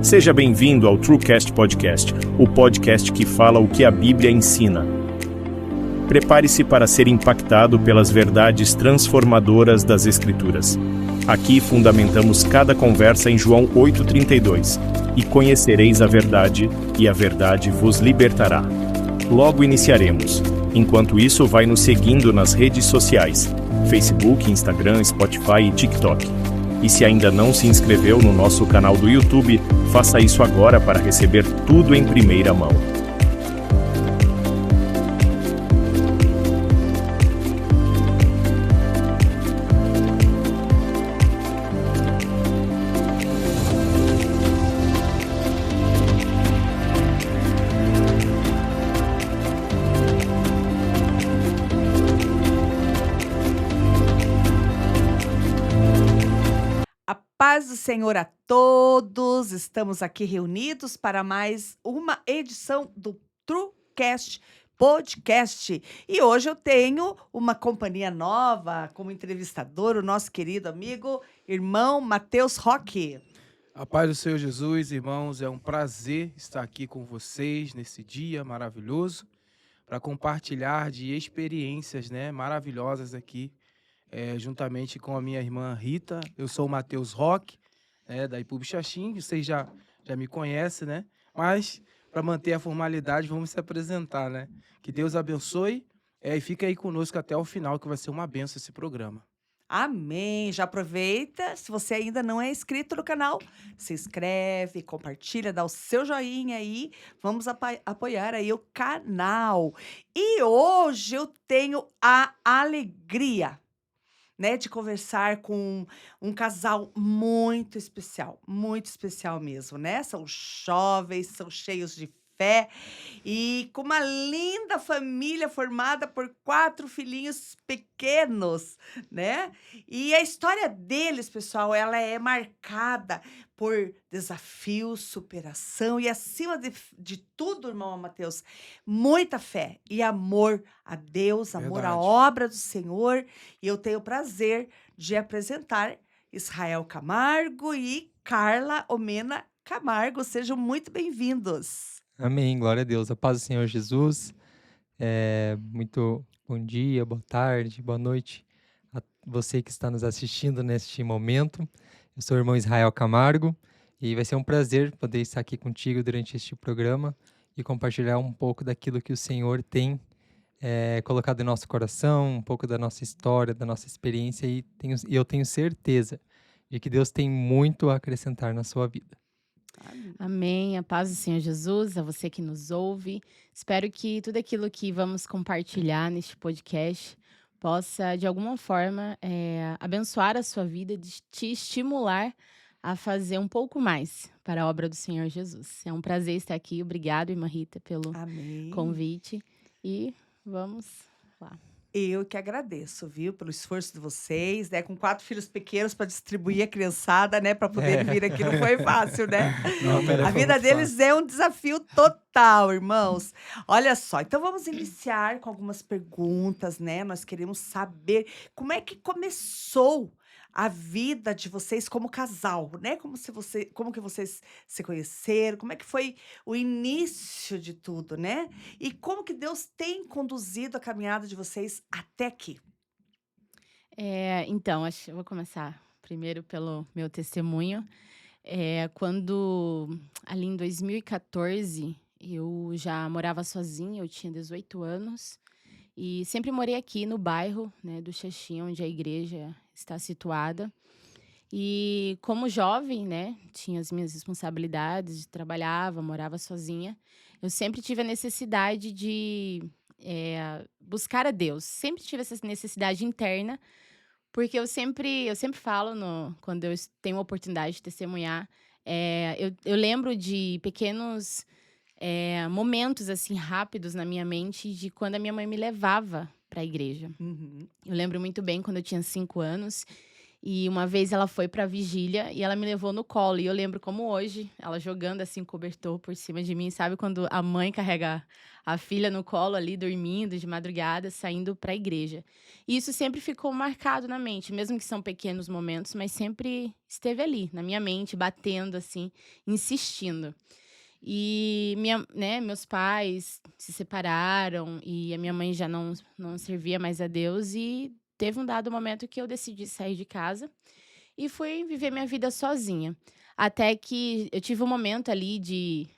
Seja bem-vindo ao TrueCast Podcast, o podcast que fala o que a Bíblia ensina. Prepare-se para ser impactado pelas verdades transformadoras das Escrituras. Aqui fundamentamos cada conversa em João 8,32. E conhecereis a verdade, e a verdade vos libertará. Logo iniciaremos. Enquanto isso, vai nos seguindo nas redes sociais: Facebook, Instagram, Spotify e TikTok. E se ainda não se inscreveu no nosso canal do YouTube, faça isso agora para receber tudo em primeira mão. Paz do Senhor a todos, estamos aqui reunidos para mais uma edição do TrueCast Podcast. E hoje eu tenho uma companhia nova como entrevistador, o nosso querido amigo, irmão Matheus Roque. A paz do Senhor Jesus, irmãos, é um prazer estar aqui com vocês nesse dia maravilhoso para compartilhar de experiências, maravilhosas aqui. Juntamente com a minha irmã Rita. Eu sou o Matheus Roque, da IPUB Xaxim, vocês já me conhecem, né? Mas, para manter a formalidade, vamos se apresentar, né? Que Deus abençoe e fica aí conosco até o final, que vai ser uma bênção esse programa. Amém! Já aproveita, se você ainda não é inscrito no canal, se inscreve, compartilha, dá o seu joinha aí, vamos apoiar aí o canal. E hoje eu tenho a alegria, de conversar com um casal muito especial mesmo, né? São jovens, são cheios de fé e com uma linda família formada por 4 filhinhos pequenos, né? E a história deles, pessoal, ela é marcada por desafios, superação e, acima de tudo, irmão Matheus, muita fé e amor a Deus, amor à Verdade. obra do Senhor. E eu tenho o prazer de apresentar Israel Camargo e Carla Omena Camargo. Sejam muito bem-vindos. Amém, glória a Deus. A paz do Senhor Jesus. Muito bom dia, boa tarde, boa noite a você que está nos assistindo neste momento. Eu sou o irmão Israel Camargo e vai ser um prazer poder estar aqui contigo durante este programa e compartilhar um pouco daquilo que o Senhor tem colocado em nosso coração, um pouco da nossa história, da nossa experiência e eu tenho certeza de que Deus tem muito a acrescentar na sua vida. Amém. A paz do Senhor Jesus, a você que nos ouve. Espero que tudo aquilo que vamos compartilhar neste podcast possa, de alguma forma, abençoar a sua vida, te estimular a fazer um pouco mais para a obra do Senhor Jesus. É um prazer estar aqui. Obrigado, irmã Rita, pelo Amém. convite. E vamos lá. Eu que agradeço, viu, pelo esforço de vocês, com 4 filhos pequenos para distribuir a criançada, para poderem vir aqui. Não foi fácil, né? Não, A vida deles é um desafio total, irmãos. Olha só, então vamos iniciar com algumas perguntas, Nós queremos saber como é que começou a vida de vocês como casal, como que vocês se conheceram, como é que foi o início de tudo, E como que Deus tem conduzido a caminhada de vocês até aqui? Então, acho que eu vou começar primeiro pelo meu testemunho. Quando, ali em 2014, eu já morava sozinha, eu tinha 18 anos. E sempre morei aqui no bairro, do Xaxim, onde a igreja está situada. E como jovem, tinha as minhas responsabilidades, trabalhava, morava sozinha. Eu sempre tive a necessidade de buscar a Deus. Sempre tive essa necessidade interna, porque eu sempre falo, quando eu tenho a oportunidade de testemunhar, eu lembro de pequenos momentos assim rápidos na minha mente de quando a minha mãe me levava para a igreja. Uhum. Eu lembro muito bem quando eu tinha 5 anos E uma vez ela foi pra vigília e ela me levou no colo. E eu lembro como hoje, ela jogando assim, cobertor por cima de mim. Sabe quando a mãe carrega a filha no colo ali, dormindo de madrugada, saindo pra igreja. E isso sempre ficou marcado na mente, mesmo que são pequenos momentos, mas sempre esteve ali, na minha mente, batendo assim, insistindo. E meus pais se separaram e a minha mãe já não servia mais a Deus. E teve um dado momento que eu decidi sair de casa e fui viver minha vida sozinha. Até que eu tive um momento ali de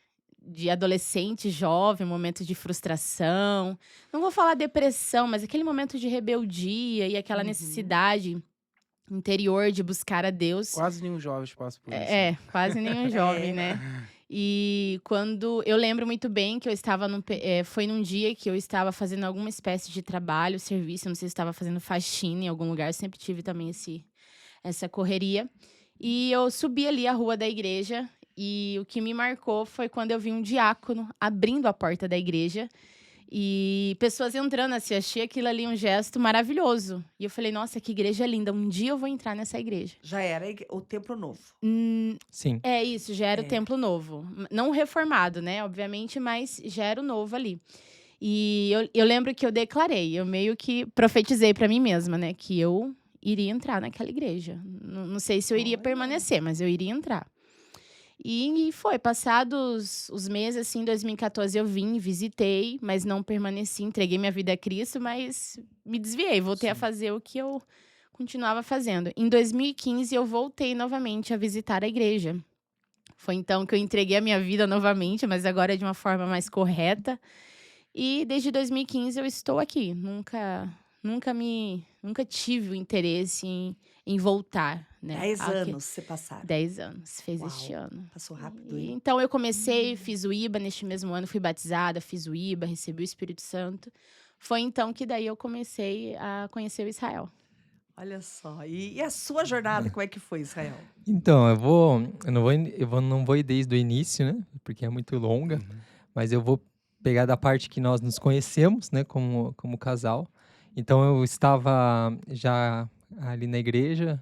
adolescente, jovem, um momento de frustração. Não vou falar depressão, mas aquele momento de rebeldia e aquela necessidade interior de buscar a Deus. Quase nenhum jovem passa por isso. Quase nenhum jovem, né? E quando eu lembro muito bem que eu estava foi num dia que eu estava fazendo alguma espécie de trabalho, serviço, não sei se estava fazendo faxina em algum lugar, sempre tive também essa correria. E eu subi ali a rua da igreja e o que me marcou foi quando eu vi um diácono abrindo a porta da igreja e pessoas entrando assim, achei aquilo ali um gesto maravilhoso. E eu falei, nossa, que igreja linda, um dia eu vou entrar nessa igreja. Já era o Templo Novo. Sim. É isso, já era o Templo Novo. Não reformado, né, obviamente, mas já era o novo ali. E eu lembro que eu declarei, eu meio que profetizei pra mim mesma, né, que eu iria entrar naquela igreja. Não sei se eu iria permanecer, mas eu iria entrar. E foi, passados os meses, assim, em 2014 eu vim, visitei, mas não permaneci, entreguei minha vida a Cristo, mas me desviei, voltei a fazer o que eu continuava fazendo. Em 2015 eu voltei novamente a visitar a igreja. Foi então que eu entreguei a minha vida novamente, mas agora de uma forma mais correta. E desde 2015 eu estou aqui, nunca tive o interesse em voltar, né? 10 anos se passaram. 10 anos, fez Uau, este ano. Passou rápido, E, hein? então eu comecei, fiz o IBA neste mesmo ano, fui batizada, fiz o IBA, recebi o Espírito Santo. Foi então que daí eu comecei a conhecer o Israel. Olha só. E a sua jornada, como é que foi, Israel? Então, não vou ir desde o início, né? Porque é muito longa, mas eu vou pegar da parte que nós nos conhecemos, né? Como casal. Então, eu estava já ali na igreja,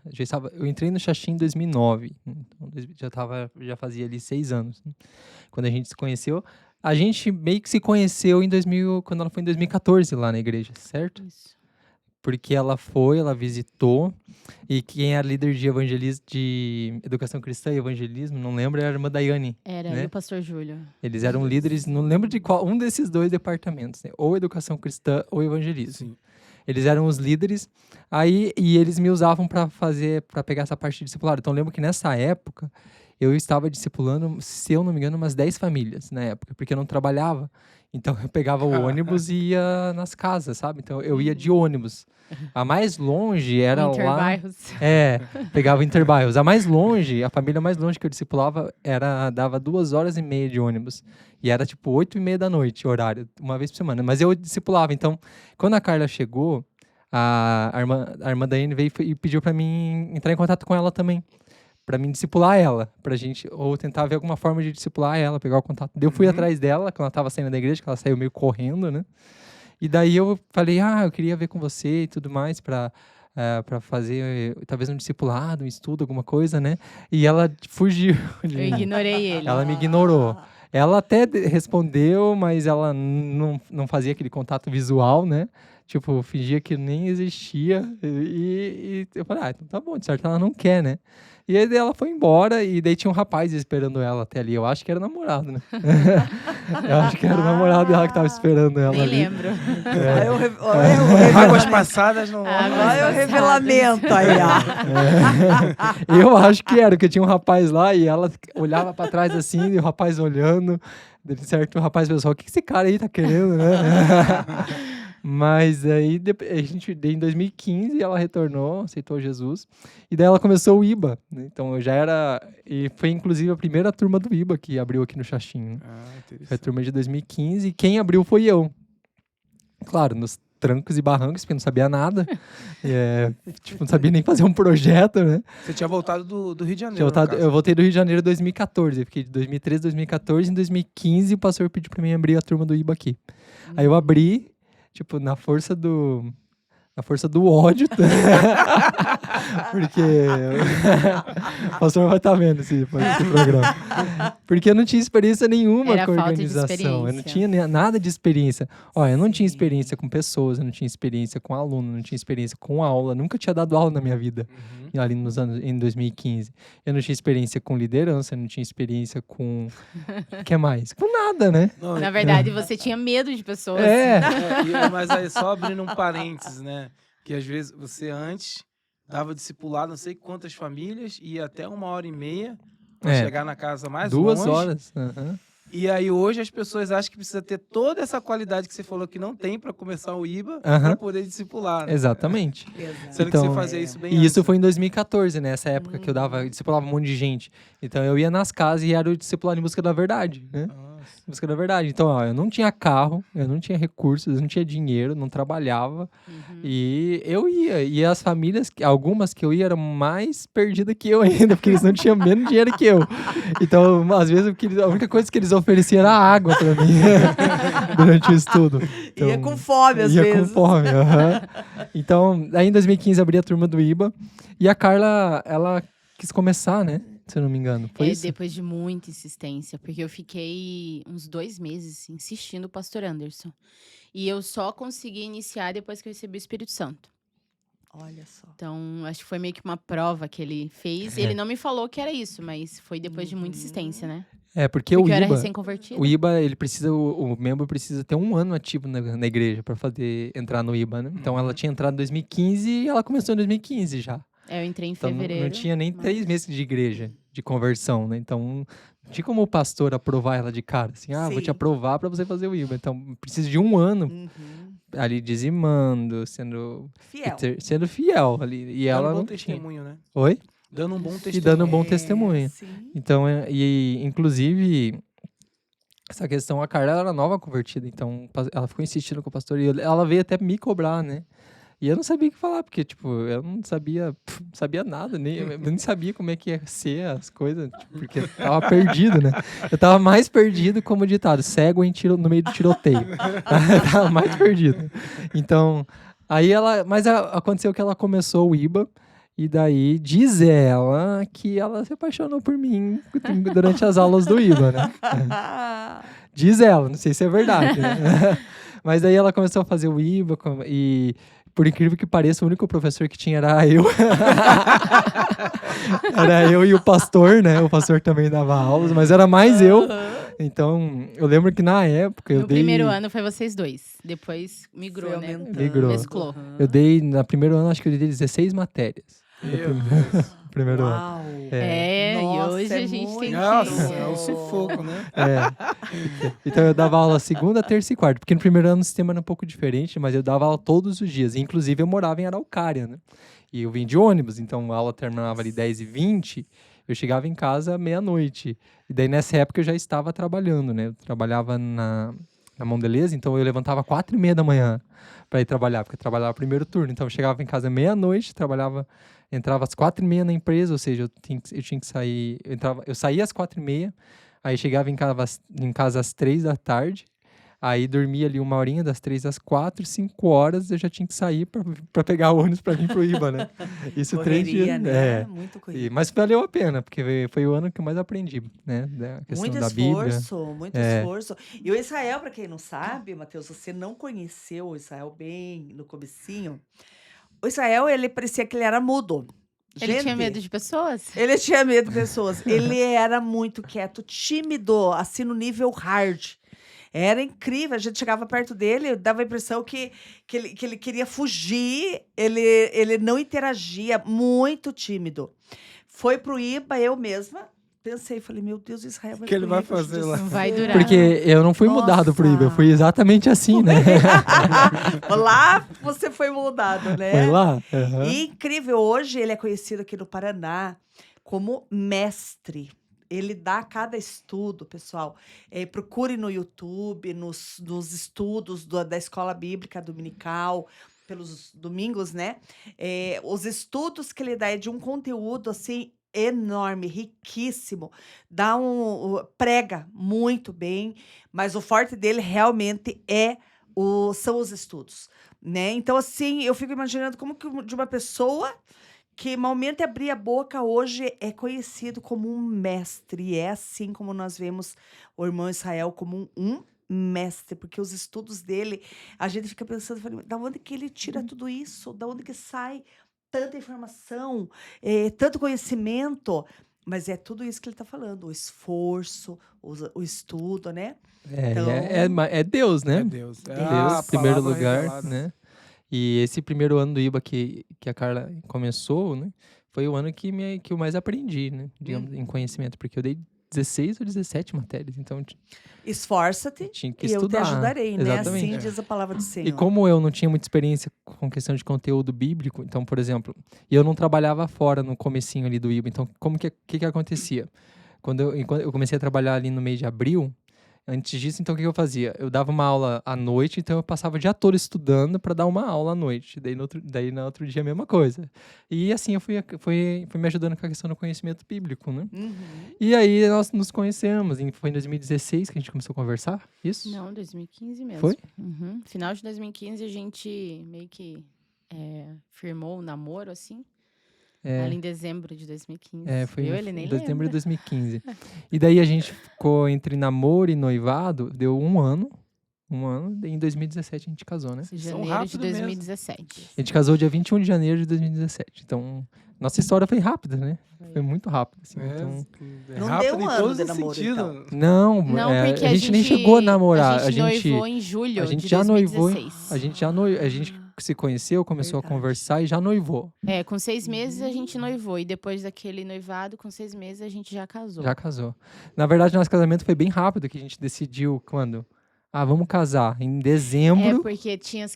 eu entrei no Xaxim em 2009, então já fazia ali 6 anos, né? Quando a gente se conheceu. A gente meio que se conheceu quando ela foi em 2014 lá na igreja, certo? Isso. Porque ela visitou, e quem era líder de evangelismo, de educação cristã e evangelismo, não lembro, era a irmã Daiane. Era, né? e o pastor Júlio. Eles eram líderes, não lembro de qual, um desses 2 departamentos, né? Ou educação cristã ou evangelismo. Sim. Eles eram os líderes, e eles me usavam para pegar essa parte de discipulado. Então, eu lembro que nessa época, eu estava discipulando, se eu não me engano, umas 10 famílias na época, porque eu não trabalhava. Então, eu pegava o ônibus e ia nas casas, sabe? Então, eu ia de ônibus. A mais longe era lá... Interbairros. Pegava Interbairros. A família mais longe que eu discipulava dava 2h30 de ônibus. E era tipo 8h30 da noite, horário, uma vez por semana. Mas eu discipulava. Então, quando a Carla chegou, a irmã Daiane veio e pediu pra mim entrar em contato com ela também. Pra mim discipular ela. Pra gente, ou tentar ver alguma forma de discipular ela, pegar o contato. Eu fui atrás dela, quando ela tava saindo da igreja, que ela saiu meio correndo, né? E daí eu falei, eu queria ver com você e tudo mais pra fazer, talvez um discipulado, um estudo, alguma coisa, né? E ela fugiu de Eu mim. ignorei ele. Ela me ignorou. Ela até respondeu, mas ela não fazia aquele contato visual, né? Tipo, fingia que nem existia. E eu falei, então tá bom, de certo ela não quer, né? E aí ela foi embora e daí tinha um rapaz esperando ela até ali. Eu acho que era namorado, né? Eu acho que era o namorado dela que tava esperando ela Nem ali. lembro. Águas passadas não... Olha o revelamento aí, ó. Eu acho que era, porque tinha um rapaz lá e ela olhava pra trás assim, e o rapaz olhando. De certo, o rapaz pensou, o que esse cara aí tá querendo, né? Mas aí, em 2015, ela retornou, aceitou Jesus. E daí ela começou o IBA, né? Então, eu já era... E foi, inclusive, a primeira turma do IBA que abriu aqui no Xaxim, né? Foi a turma de 2015. E quem abriu foi eu. Claro, nos trancos e barrancos, porque eu não sabia nada. Não sabia nem fazer um projeto, né? Você tinha voltado do Rio de Janeiro, Eu voltei do Rio de Janeiro em 2014. Eu fiquei de 2013, 2014. Em 2015, o pastor pediu pra mim abrir a turma do IBA aqui. Aí eu abri... Tipo, na força do ódio. Porque o pastor vai estar vendo esse programa. Porque eu não tinha experiência nenhuma Era com falta de organização. Eu não experiência. tinha nada de experiência. Ó, eu não tinha Sim. experiência com pessoas, eu não tinha experiência com aluno, não tinha experiência com aula. Nunca tinha dado aula na minha vida, ali nos anos, em 2015. Eu não tinha experiência com liderança, eu não tinha experiência com... O que mais? Com nada, né? Não, Na verdade, você tinha medo de pessoas. mas aí só abrindo um parênteses, né? Que às vezes você antes dava discipulado não sei quantas famílias, ia até 1h30 para chegar na casa mais 2 longe. horas. Aham. E aí hoje as pessoas acham que precisa ter toda essa qualidade que você falou que não tem para começar o IBA para poder discipular. Né? Exatamente. Exato. Sendo que você fazia isso bem E antes. isso foi em 2014, né? Essa época que eu discipulava um monte de gente. Então eu ia nas casas e era o discipulado em busca da verdade, né? Nossa. Em busca da verdade. Então, ó, eu não tinha carro, eu não tinha recursos, eu não tinha dinheiro, não trabalhava. E eu ia. E as famílias, algumas que eu ia, eram mais perdidas que eu ainda, porque eles não tinham menos dinheiro que eu. Então, às vezes, a única coisa que eles ofereciam era água pra mim durante o estudo. Então, Ia com fome, às ia vezes. com fome, aham. Então, aí em 2015 abri a turma do IBA. E a Carla, ela quis começar, né? Se eu não me engano. Foi isso? Depois de muita insistência, porque eu fiquei uns 2 meses insistindo o pastor Anderson. E eu só consegui iniciar depois que eu recebi o Espírito Santo. Olha só. Então, acho que foi meio que uma prova que ele fez. Ele não me falou que era isso, mas foi depois de muita insistência, né? É, porque Porque eu o era IBA... recém-convertida. O IBA, ele precisa, o membro precisa ter 1 ano ativo na igreja para entrar no IBA, né? Então ela tinha entrado em 2015 e ela começou em 2015 já. Eu entrei em Então fevereiro. não tinha nem mas- 3 meses de igreja, de conversão, né? Então não tinha como o pastor aprovar ela de cara, assim, vou te Sim. aprovar para você fazer o IBA. Então precisa de 1 ano Uhum. ali dizimando, sendo Fiel. sendo fiel ali. E Dando ela um bom não tinha. testemunho, né? Oi? Dando um bom testemunho. E dando um bom testemunho. Sim. Então, inclusive, essa questão, a Carla era nova convertida, então ela ficou insistindo com o pastor e ela veio até me cobrar, né? E eu não sabia o que falar, porque, tipo, eu não sabia nada, eu nem sabia como é que ia ser as coisas, tipo, porque eu tava perdido, né? Eu tava mais perdido, como ditado, cego no meio do tiroteio. Eu tava mais perdido. Então, aí mas aconteceu que ela começou o IBA, e daí diz ela que ela se apaixonou por mim durante as aulas do IBA, né? Diz ela, não sei se é verdade, né? Mas daí ela começou a fazer o IBA e, por incrível que pareça, o único professor que tinha era eu. Era eu e o pastor, né? O pastor também dava aulas, mas era mais eu. Então, eu lembro que na época No primeiro ano foi vocês dois. Depois migrou, Foi né? aumentando. Migrou. Mesclou. Eu no primeiro ano, acho que eu dei 16 matérias. No primeiro ano. Uau. E hoje é a gente tem Nossa, que... é o sufoco, né? Então eu dava aula segunda, terça e quarta, porque no primeiro ano o sistema era um pouco diferente, mas eu dava aula todos os dias. Inclusive eu morava em Araucária, né? E eu vim de ônibus, então a aula terminava ali 10h20, eu chegava em casa meia-noite. E daí nessa época eu já estava trabalhando, né? Eu trabalhava na Mondelez, então eu levantava 4h30 da manhã para ir trabalhar, porque eu trabalhava primeiro turno. Então eu chegava em casa meia-noite, entrava às 4h30 na empresa, ou seja, eu tinha que sair, eu saía às 4h30, aí chegava em casa às 3h, aí dormia ali 1 horinha, das 3 às 4, 5 horas eu já tinha que sair para pegar o ônibus para vir pro IBA, né? Isso 3 dias. Correria, né? Muito correria. Mas valeu a pena, porque foi o ano que eu mais aprendi, né? Da questão Muito da Bíblia. esforço, muito esforço. E o Israel, para quem não sabe, Matheus, você não conheceu o Israel bem no comecinho. O Israel, ele parecia que ele era mudo. Ele tinha Gente, medo de pessoas? Ele tinha medo de pessoas. Ele era muito quieto, tímido, assim, no nível hard. Era incrível. A gente chegava perto dele, dava a impressão que ele queria fugir. Ele não interagia, muito tímido. Foi pro IBA, eu mesma. Pensei, falei, meu Deus, Israel vai Que ele pro vai IBA, fazer lá? Não vai durar. Porque eu não fui mudado pro IBA, eu fui exatamente assim, né? Lá você foi mudado, né? Foi lá? Aham. E incrível, hoje ele é conhecido aqui no Paraná como mestre. Ele dá cada estudo, pessoal. Procure no YouTube, nos estudos da Escola Bíblica Dominical, pelos domingos, né? Os estudos que ele dá é de um conteúdo, assim, enorme, riquíssimo. Prega muito bem, mas o forte dele realmente são os estudos, né? Então, assim, eu fico imaginando como que de uma pessoa que malmente abria a boca, hoje é conhecido como um mestre. E é assim como nós vemos o irmão Israel como um mestre, porque os estudos dele, a gente fica pensando, da onde que ele tira tudo isso? Da onde que sai tanta informação, tanto conhecimento? Mas é tudo isso que ele está falando, o esforço, o estudo, né? Então, É Deus, né? É Deus. É Deus, a em primeiro palavra lugar, revelada. né? E esse primeiro ano do IBA que a Carla começou, né? Foi o ano que eu mais aprendi, né? Digamos, em conhecimento, porque eu dei 16 ou 17 matérias, então eu esforça-te tinha que e eu te estudar. ajudarei, né? Exatamente. Assim diz a palavra do Senhor. E como eu não tinha muita experiência com questão de conteúdo bíblico, então, por exemplo, eu não trabalhava fora no comecinho ali do IBA, então como que acontecia? Quando eu comecei a trabalhar ali no mês de abril, antes disso, então, o que eu fazia? Eu dava uma aula à noite, então eu passava o dia todo estudando para dar uma aula à noite. Daí no outro dia, a mesma coisa. E assim, eu fui me ajudando com a questão do conhecimento bíblico, né? E aí, nós nos conhecemos. Foi em 2016 que a gente começou a conversar, isso? Não, 2015 mesmo. Foi? Final de 2015, a gente meio que firmou o namoro, assim. Ali em dezembro de 2015. Foi Ele nem em dezembro lembra. de 2015. E daí a gente ficou entre namoro e noivado, deu um ano, e em 2017 a gente casou, né? Janeiro de rápido mesmo. 2017. A gente casou dia 21 de janeiro de 2017. Então, nossa história foi rápida, né? Foi muito rápida, assim. Então... Não rápido deu um em ano todos de os namoro, sentidos. então. Não, porque a gente nem chegou a namorar. A gente noivou em julho a gente de já 2016. A gente se conheceu, começou a Verdade. conversar e já noivou. Com 6 meses a gente noivou. E depois daquele noivado, com 6 meses, a gente já casou. Já casou. Na verdade, nosso casamento foi bem rápido, que a gente decidiu quando... vamos casar em dezembro. Porque tinha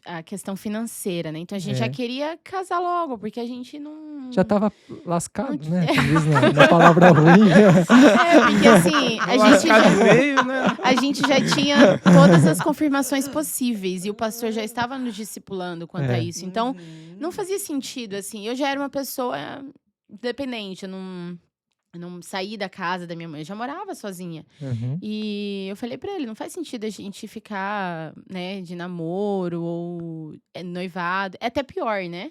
a questão financeira, né? Então a gente já queria casar logo, porque a gente não... Já tava lascado, né? Como diz na palavra ruim. Porque assim, a gente já tinha todas as confirmações possíveis. E o pastor já estava nos discipulando quanto a isso. Então, não fazia sentido, assim. Eu já era uma pessoa independente, eu não saí da casa da minha mãe, eu já morava sozinha. E eu falei pra ele, não faz sentido a gente ficar, né, de namoro ou noivado. É até pior, né?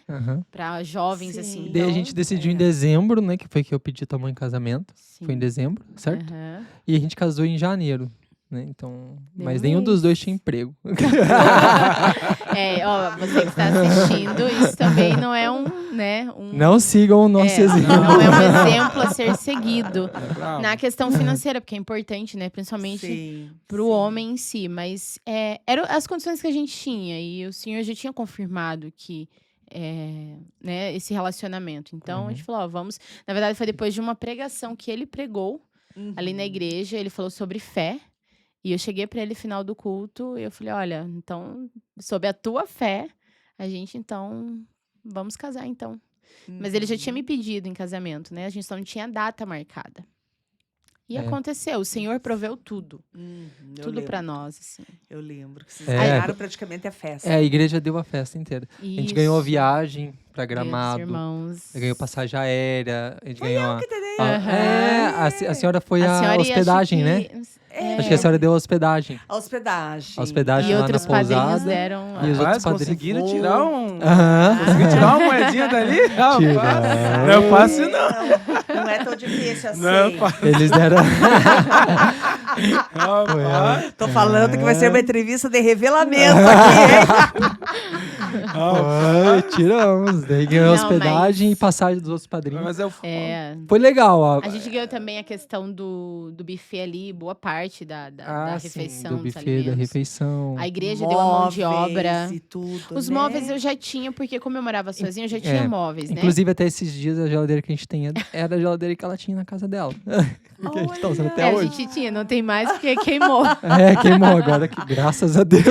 Pra jovens, Sim. assim. E daí a gente decidiu em dezembro, né? Que foi que eu pedi tua mãe em casamento. Sim. Foi em dezembro, certo? Aham. E a gente casou em janeiro, né? Então, Deu mas um nenhum dos mês. dois tinha emprego. Você que está assistindo, isso também não é Não sigam o nosso exemplo. Não é um exemplo a ser seguido Bravo. na questão financeira, porque é importante, né? Principalmente Sim, para o homem em si. Mas eram as condições que a gente tinha. E o senhor já tinha confirmado que né, esse relacionamento. Então, a gente falou, vamos... Na verdade, foi depois de uma pregação que ele pregou ali na igreja. Ele falou sobre fé. E eu cheguei para ele no final do culto e eu falei, olha, então, sob a tua fé, a gente, então, vamos casar, então. Mas ele já tinha me pedido em casamento, né? A gente só não tinha data marcada. E aconteceu, o Senhor proveu tudo. Tudo para nós, assim. Eu lembro que vocês ganharam praticamente a festa. A igreja deu a festa inteira. A gente ganhou a viagem pra Gramado. Irmãos. Ganhou passagem aérea. A gente ganhou Aham. a senhora foi a senhora e hospedagem, acho né? que- Acho que a senhora deu a hospedagem. A hospedagem. A hospedagem E lá outros na pousada. padrinhos deram... E os outros Rapaz, padrinhos. conseguiram tirar um... Aham. Conseguiram tirar uma moedinha dali? Rapaz, Tiraram. não é fácil, não. Não é tão difícil assim. Não é fácil. Eles deram. Rapaz. Tô falando que vai ser uma entrevista de revelamento aqui, hein? Tiramos. Daí ganhou Não, hospedagem mas- e passagem dos outros padrinhos. Mas eu... Foi legal. Ó. A gente ganhou também a questão do buffet ali, boa parte da refeição, do dos buffet, da alimentos. refeição. A igreja deu uma mão de Móveis obra. e tudo, Os né? móveis eu já tinha, porque como eu morava sozinha, eu já tinha móveis, né? Inclusive, até esses dias, a geladeira que a gente tem era a geladeira que ela tinha na casa dela. Que a gente tá usando até a hoje. gente tinha, não tem mais porque queimou. Queimou agora, que graças a Deus.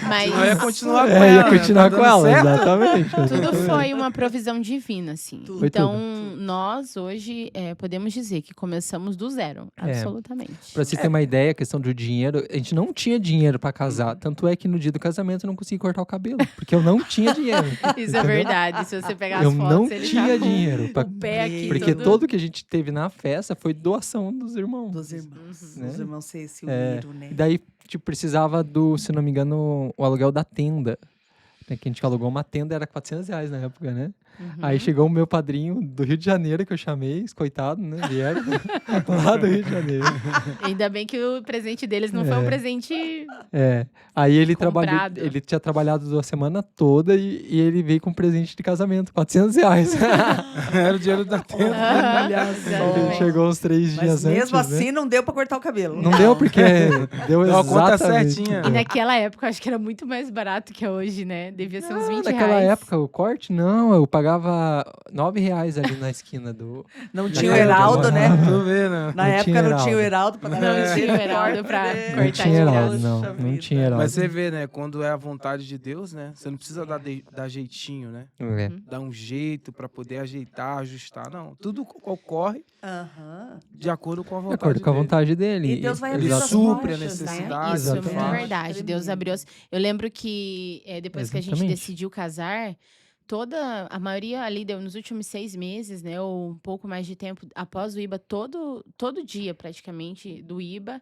Mas Senão ia continuar com Ia ela, né? continuar Tá com dando ela, certo? exatamente. tudo foi uma provisão divina, assim. Tudo. Então, nós hoje podemos dizer que começamos do zero, absolutamente. Pra você ter uma ideia, a questão do dinheiro, a gente não tinha dinheiro pra casar. Tanto é que no dia do casamento eu não consegui cortar o cabelo, porque eu não tinha dinheiro. Isso é verdade. Se você pegar as Eu fotos, não ele tinha tá com dinheiro. o pé aqui Porque todo... tudo que a gente teve na festa foi doação dos irmãos. Dos irmãos. Né? Os irmãos se uniram, né? E daí, precisava se não me engano, o aluguel da tenda Que a gente alugou uma tenda, era R$400 na época, né? Aí chegou o meu padrinho do Rio de Janeiro, que eu chamei, coitado, né? Vieram lá do Rio de Janeiro. Ainda bem que o presente deles não foi um presente Aí ele comprado. ele tinha trabalhado a semana toda e ele veio com um presente de casamento, R$400. Era o dinheiro da tenda. Ele chegou uns 3 dias Mas mesmo antes, assim né? não deu pra cortar o cabelo. Não deu, porque deu Deu a conta exatamente. certinha. E naquela época, eu acho que era muito mais barato que é hoje, né? Devia ser uns 20 Naquela reais. época, o corte, não, eu pagava R$9 ali na esquina do... Não Na tinha o casa de Heraldo, né? morava. Tô vendo. Na Não época tinha não tinha o Heraldo. Heraldo pra dar Não tinha o Heraldo pra né? Não cortar tinha de Heraldo, graça. não. Poxa Não vida. tinha Heraldo. Mas você vê, né? Quando é a vontade de Deus, né? Você não precisa dar jeitinho, né? É. Dar um jeito pra poder ajeitar, ajustar. Não. Tudo ocorre Aham. de acordo com a De vontade acordo com a dele. vontade dele. E Deus vai Ele abrir as supre a portas, né? necessidade. Isso é muito Exatamente. verdade. Deus abriu. Eu lembro que depois que a gente Exatamente. decidiu casar, a maioria ali deu nos últimos 6 meses, né? Ou um pouco mais de tempo após o IBA, todo dia praticamente do IBA,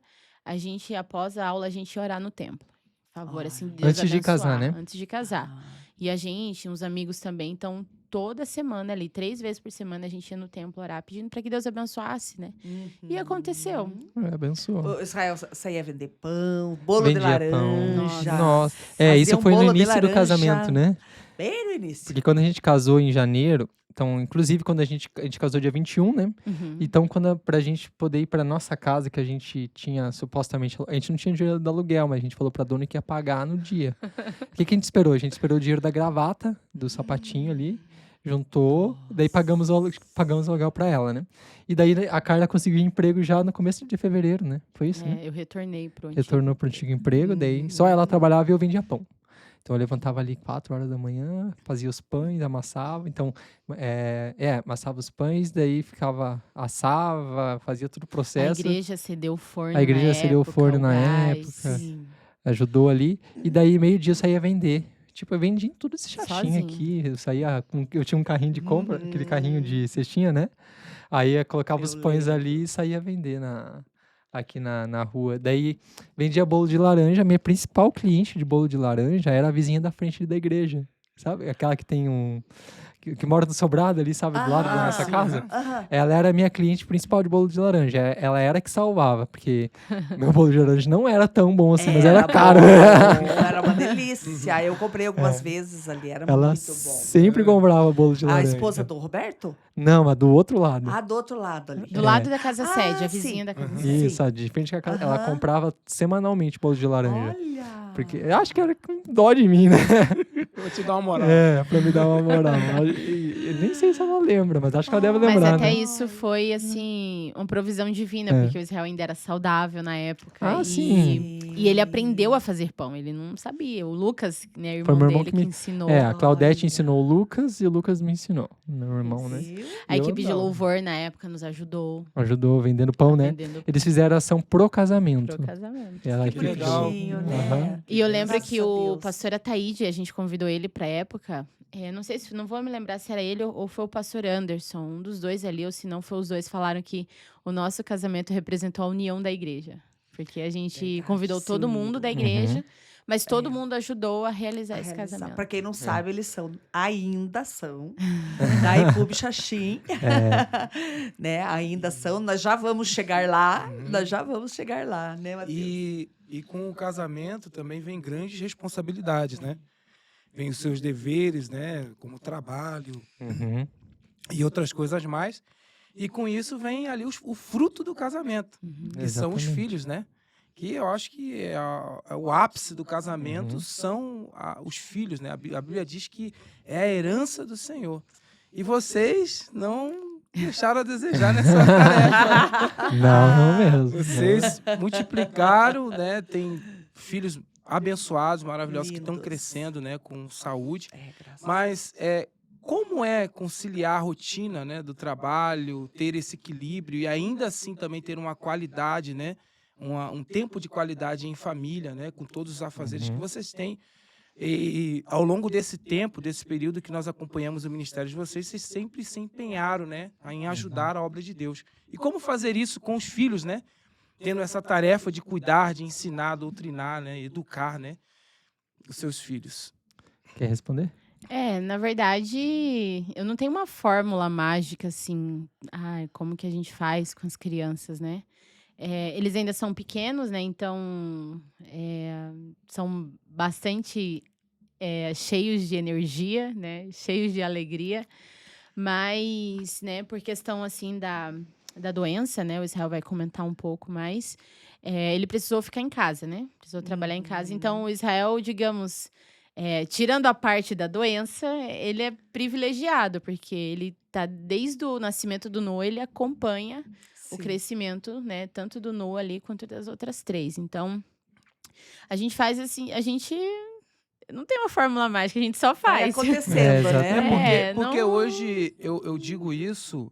após a aula, a gente ia orar no templo. Por favor, assim, Deus Antes de abençoar, casar, né? Antes de casar. E a gente, uns amigos também, então toda semana ali, 3 vezes por semana, a gente ia no templo orar, pedindo para que Deus abençoasse, né? E aconteceu. Abençoou. O Israel saía vender pão, bolo de Vendia pão. laranja. Nossa. Fazia Isso foi no bolo de início do laranja. casamento, né? Bem no início. Porque quando a gente casou em janeiro, então, inclusive quando a gente casou dia 21, né? Então, pra gente poder ir pra nossa casa, que a gente tinha supostamente... A gente não tinha dinheiro do aluguel, mas a gente falou pra dona que ia pagar no dia. O que a gente esperou? A gente esperou o dinheiro da gravata, do sapatinho ali, juntou, daí pagamos o aluguel pra ela, né? E daí a Carla conseguiu emprego já no começo de fevereiro, né? Foi isso, né? Eu retornei pro antigo. Retornou pro antigo emprego, daí só ela trabalhava e eu vendia pão. Então eu levantava ali 4 horas da manhã, fazia os pães, amassava. Então, amassava os pães, daí assava, fazia todo o processo. A igreja cedeu o forno A igreja cedeu o forno na gás. época. Ajudou ali. E daí, meio-dia, eu saía vender. Tipo, eu vendia em tudo esse chaxinho Sozinho. aqui. Eu tinha um carrinho de compra, aquele carrinho de cestinha, né? Aí eu colocava os pães ali e saía vender aqui na rua. Daí vendia bolo de laranja. Minha principal cliente de bolo de laranja era a vizinha da frente da igreja. Sabe? Aquela que tem que mora do sobrado ali, sabe? Do lado da nossa casa. Ela era a minha cliente principal de bolo de laranja. Ela era que salvava, porque meu bolo de laranja não era tão bom assim, mas era caro. bom, era uma delícia. Eu comprei algumas vezes ali, era Ela muito bom. sempre comprava bolo de A laranja. esposa do Roberto? Não, a do outro lado. Ah, do outro lado ali. Do lado da casa sede, a sim. vizinha da casa Uhum. sede. Isso, de frente com a casa. Ela comprava semanalmente bolo de laranja. Olha! Porque eu acho que era com dó de mim, né? Vou te dar uma moral. Pra me dar uma moral. Eu nem sei se ela lembra, mas acho que ela deve Mas lembrar, até né? isso foi, assim, uma provisão divina, porque o Israel ainda era saudável na época. Ah, sim. E ele aprendeu a fazer pão, ele não sabia. O Lucas, né, o Foi irmão meu irmão dele, que que me... ensinou. a Claudete ensinou o Lucas e o Lucas me ensinou. Meu irmão, né? Viu? A eu equipe de não. louvor, na época, nos ajudou. Ajudou vendendo pão, né? vendendo Eles fizeram ação pro casamento. pro casamento. Ela Que legal. Bonitinho, né? Aham. E eu lembro Graças que a o Deus. pastor Ataíde, a gente convidou ele pra época. Não vou me lembrar se era ele ou foi o pastor Anderson. Um dos dois ali, ou se não foi os dois, falaram que o nosso casamento representou a união da igreja. Porque a gente convidou todo sim. mundo da igreja, mas todo mundo ajudou a realizar esse casamento. Pra quem não sabe, eles ainda são da IPUB Xaxim. Né? Ainda são. Nós já vamos chegar lá. Nós já vamos chegar lá, né, Matheus? E com o casamento também vem grandes responsabilidades, né? Vem os seus deveres, né? Como trabalho Uhum. e outras coisas mais. E com isso vem ali o fruto do casamento, que são os Exatamente. filhos, né? Que eu acho que é o ápice do casamento são os filhos, né? A Bíblia diz que é a herança do Senhor. E vocês não deixaram a desejar nessa tarefa. Não mesmo. Vocês multiplicaram, né? Tem filhos abençoados, maravilhosos, que estão Lindos. crescendo, né? Com saúde. Graças Mas como é conciliar a rotina, né, do trabalho, ter esse equilíbrio e ainda assim também ter uma qualidade, né? Um tempo de qualidade em família, né? Com todos os afazeres que vocês têm. E ao longo desse tempo, desse período que nós acompanhamos o ministério de vocês sempre se empenharam, né, em ajudar a obra de Deus. E como fazer isso com os filhos, né? Tendo essa tarefa de cuidar, de ensinar, doutrinar, né, educar, né, os seus filhos. Quer responder? Na verdade, eu não tenho uma fórmula mágica, assim, como que a gente faz com as crianças, né? Eles ainda são pequenos, né? Então, são bastante cheios de energia, né? Cheios de alegria. Mas, né, por questão, assim, da doença, né? O Israel vai comentar um pouco mais. Ele precisou ficar em casa, né? Precisou trabalhar em casa. Então, o Israel, digamos, tirando a parte da doença, ele é privilegiado, porque ele tá desde o nascimento do Noah, ele acompanha o crescimento, né? Tanto do Noah ali quanto das outras 3. Então, a gente faz assim, a gente não tem uma fórmula mágica, a gente só Vai faz. acontecendo, né? Porque não- hoje, eu digo isso,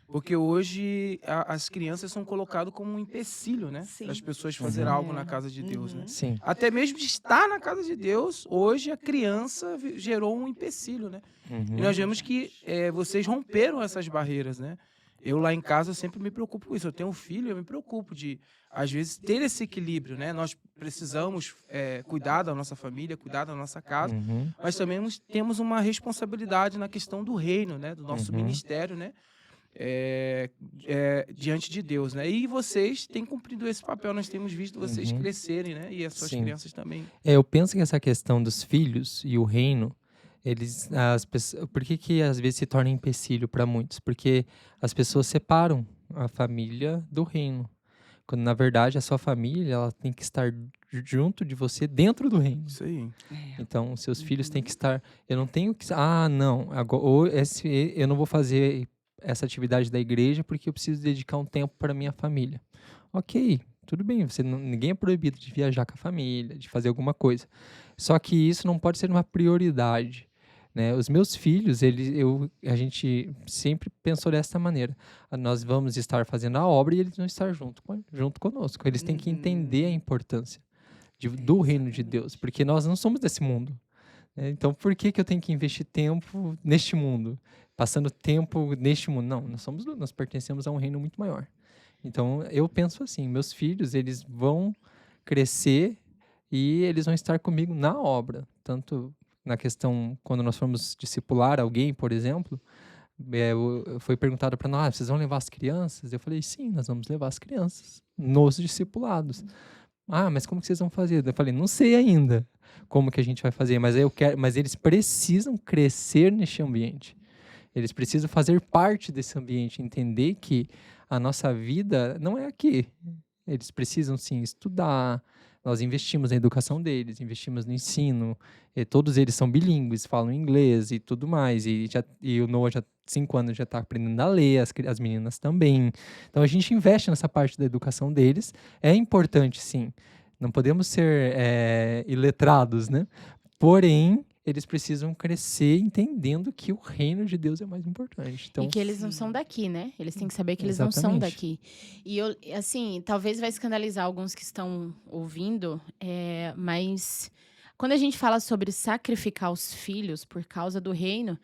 porque hoje as crianças são colocadas como um empecilho, né? Sim. Para as pessoas fazerem algo na casa de Deus, né? Sim. Até mesmo de estar na casa de Deus, hoje a criança gerou um empecilho, né? E nós vemos que vocês romperam essas barreiras, né? Eu lá em casa sempre me preocupo com isso. Eu tenho um filho, eu me preocupo de, às vezes, ter esse equilíbrio, né? Nós precisamos cuidar da nossa família, cuidar da nossa casa, mas também temos uma responsabilidade na questão do reino, né? Do nosso ministério, né? Diante de Deus, né? E vocês têm cumprido esse papel. Nós temos visto vocês crescerem, né? E as suas Sim. crianças também. Eu penso que essa questão dos filhos e o reino, por que às vezes se torna empecilho para muitos? Porque as pessoas separam a família do reino. Quando, na verdade, a sua família ela tem que estar junto de você dentro do reino. Isso aí. Então, seus filhos têm que estar... Eu não tenho que... não. Eu não vou fazer essa atividade da igreja porque eu preciso dedicar um tempo para minha família. Ok, tudo bem. Ninguém é proibido de viajar com a família, de fazer alguma coisa. Só que isso não pode ser uma prioridade. Né? Os meus filhos, a gente sempre pensou dessa maneira. Nós vamos estar fazendo a obra e eles vão estar junto conosco. Eles têm que entender a importância do reino de Deus, porque nós não somos desse mundo. Né? Então, por que eu tenho que investir tempo neste mundo? Passando tempo neste mundo? Não, nós pertencemos a um reino muito maior. Então, eu penso assim, meus filhos, eles vão crescer e eles vão estar comigo na obra, tanto na questão, quando nós formos discipular alguém, por exemplo, foi perguntado para nós, vocês vão levar as crianças? Eu falei, sim, nós vamos levar as crianças nos discipulados. Mas como que vocês vão fazer? Eu falei, não sei ainda como que a gente vai fazer, mas eles precisam crescer neste ambiente. Eles precisam fazer parte desse ambiente, entender que a nossa vida não é aqui. Eles precisam, sim, estudar. Nós investimos na educação deles, investimos no ensino. Todos eles são bilíngues, falam inglês e tudo mais. E o Noah, já 5 anos, já está aprendendo a ler, as meninas também. Então, a gente investe nessa parte da educação deles. É importante, sim. Não podemos ser iletrados, né? Porém, eles precisam crescer entendendo que o reino de Deus é mais importante. Então, e que eles não são daqui, né? Eles têm que saber que eles não são daqui. E eu, assim, talvez vai escandalizar alguns que estão ouvindo, mas quando a gente fala sobre sacrificar os filhos por causa do reino,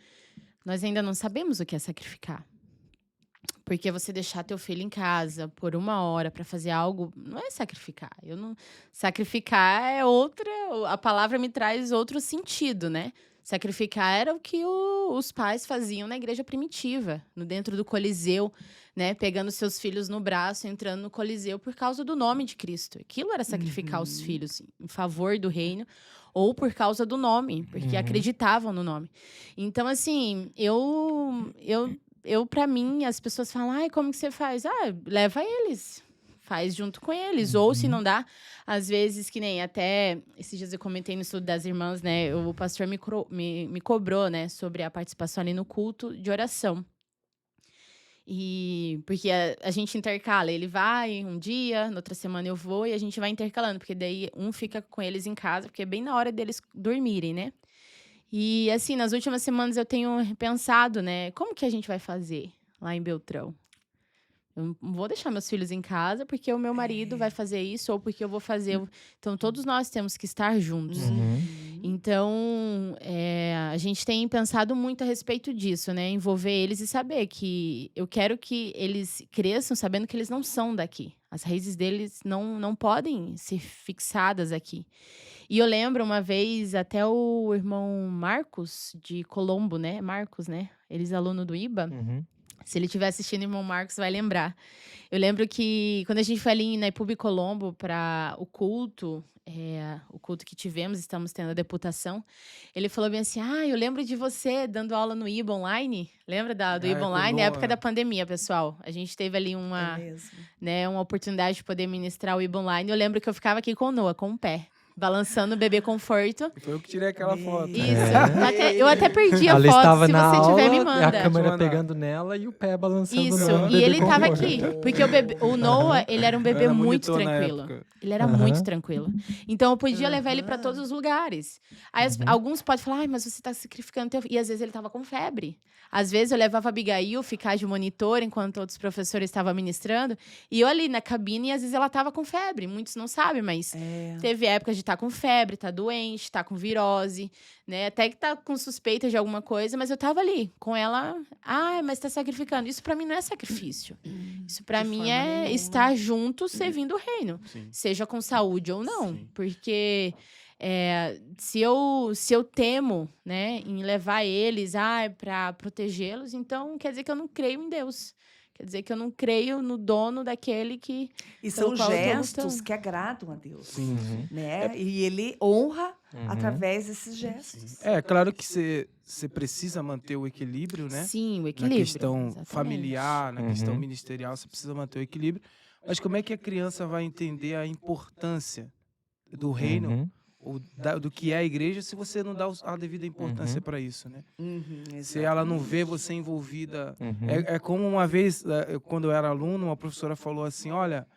nós ainda não sabemos o que é sacrificar. Porque você deixar teu filho em casa por 1 hora para fazer algo, não é sacrificar. Sacrificar é outra... A palavra me traz outro sentido, né? Sacrificar era o que os pais faziam na igreja primitiva, dentro do Coliseu, né? Pegando seus filhos no braço, entrando no Coliseu por causa do nome de Cristo. Aquilo era sacrificar os filhos em favor do reino ou por causa do nome, porque acreditavam no nome. Então, assim, para mim, as pessoas falam, como que você faz? Leva eles, faz junto com eles. Ou, se não dá, às vezes, que nem até esses dias eu comentei no estudo das irmãs, né? O pastor me cobrou, né? Sobre a participação ali no culto de oração. E porque a gente intercala, ele vai um dia, na outra semana eu vou, e a gente vai intercalando. Porque daí um fica com eles em casa, porque é bem na hora deles dormirem, né? E, assim, nas últimas semanas eu tenho pensado, né? Como que a gente vai fazer lá em Beltrão? Eu não vou deixar meus filhos em casa porque o meu marido vai fazer isso ou porque eu vou fazer. Então, todos nós temos que estar juntos. Então, a gente tem pensado muito a respeito disso, né? Envolver eles e saber que eu quero que eles cresçam sabendo que eles não são daqui. As raízes deles não podem ser fixadas aqui. E eu lembro uma vez até o irmão Marcos, de Colombo, né? Marcos, né? Eles aluno do IBA. Uhum. Se ele estiver assistindo, o irmão Marcos vai lembrar. Eu lembro que quando a gente foi ali na IPUB Colombo para o culto que tivemos, estamos tendo a deputação, ele falou bem assim, eu lembro de você dando aula no IBA Online. Lembra do IBA Online? Na época da pandemia, pessoal. A gente teve ali uma oportunidade de poder ministrar o IBA Online. Eu lembro que eu ficava aqui com o Noah, com o pé. Balançando o bebê conforto. Foi eu que tirei aquela foto. Isso. Eu até perdi a Ela foto. estava Se na você aula, tiver, me manda. a câmera pegando nela e o pé balançando. Isso. No E bebê ele estava conforto. aqui. Porque o Noah, ele era um bebê muito tranquilo. Ele era muito tranquilo. Então, eu podia levar ele para todos os lugares. Aí, alguns podem falar, mas você está sacrificando teu filho. E às vezes ele estava com febre. Às vezes eu levava a Abigail ficar de monitor enquanto outros professores estavam ministrando. E eu ali na cabine, e às vezes ela estava com febre. Muitos não sabem, mas teve épocas de estar com febre, estar doente, estar com virose, né? Até que tá com suspeita de alguma coisa, mas eu tava ali com ela. Mas tá sacrificando. Isso para mim não é sacrifício. Isso para mim é estar junto servindo o reino. Sim. Seja com saúde ou não. Sim. Porque se eu temo, né, em levar eles para protegê-los, então quer dizer que eu não creio em Deus. Quer dizer que eu não creio no dono daquele que... E são qual eu tô gestos lutando. que agradam a Deus. Sim. Né? E ele honra através desses gestos. É claro que você precisa manter o equilíbrio, né? Sim, o Na equilíbrio. questão exatamente. familiar, na questão ministerial, você precisa manter o equilíbrio. Mas como é que a criança vai entender a importância do reino, ou do que é a igreja, se você não dá a devida importância para isso, né? Se ela não vê você envolvida... É como uma vez, quando eu era aluno, uma professora falou assim, olha,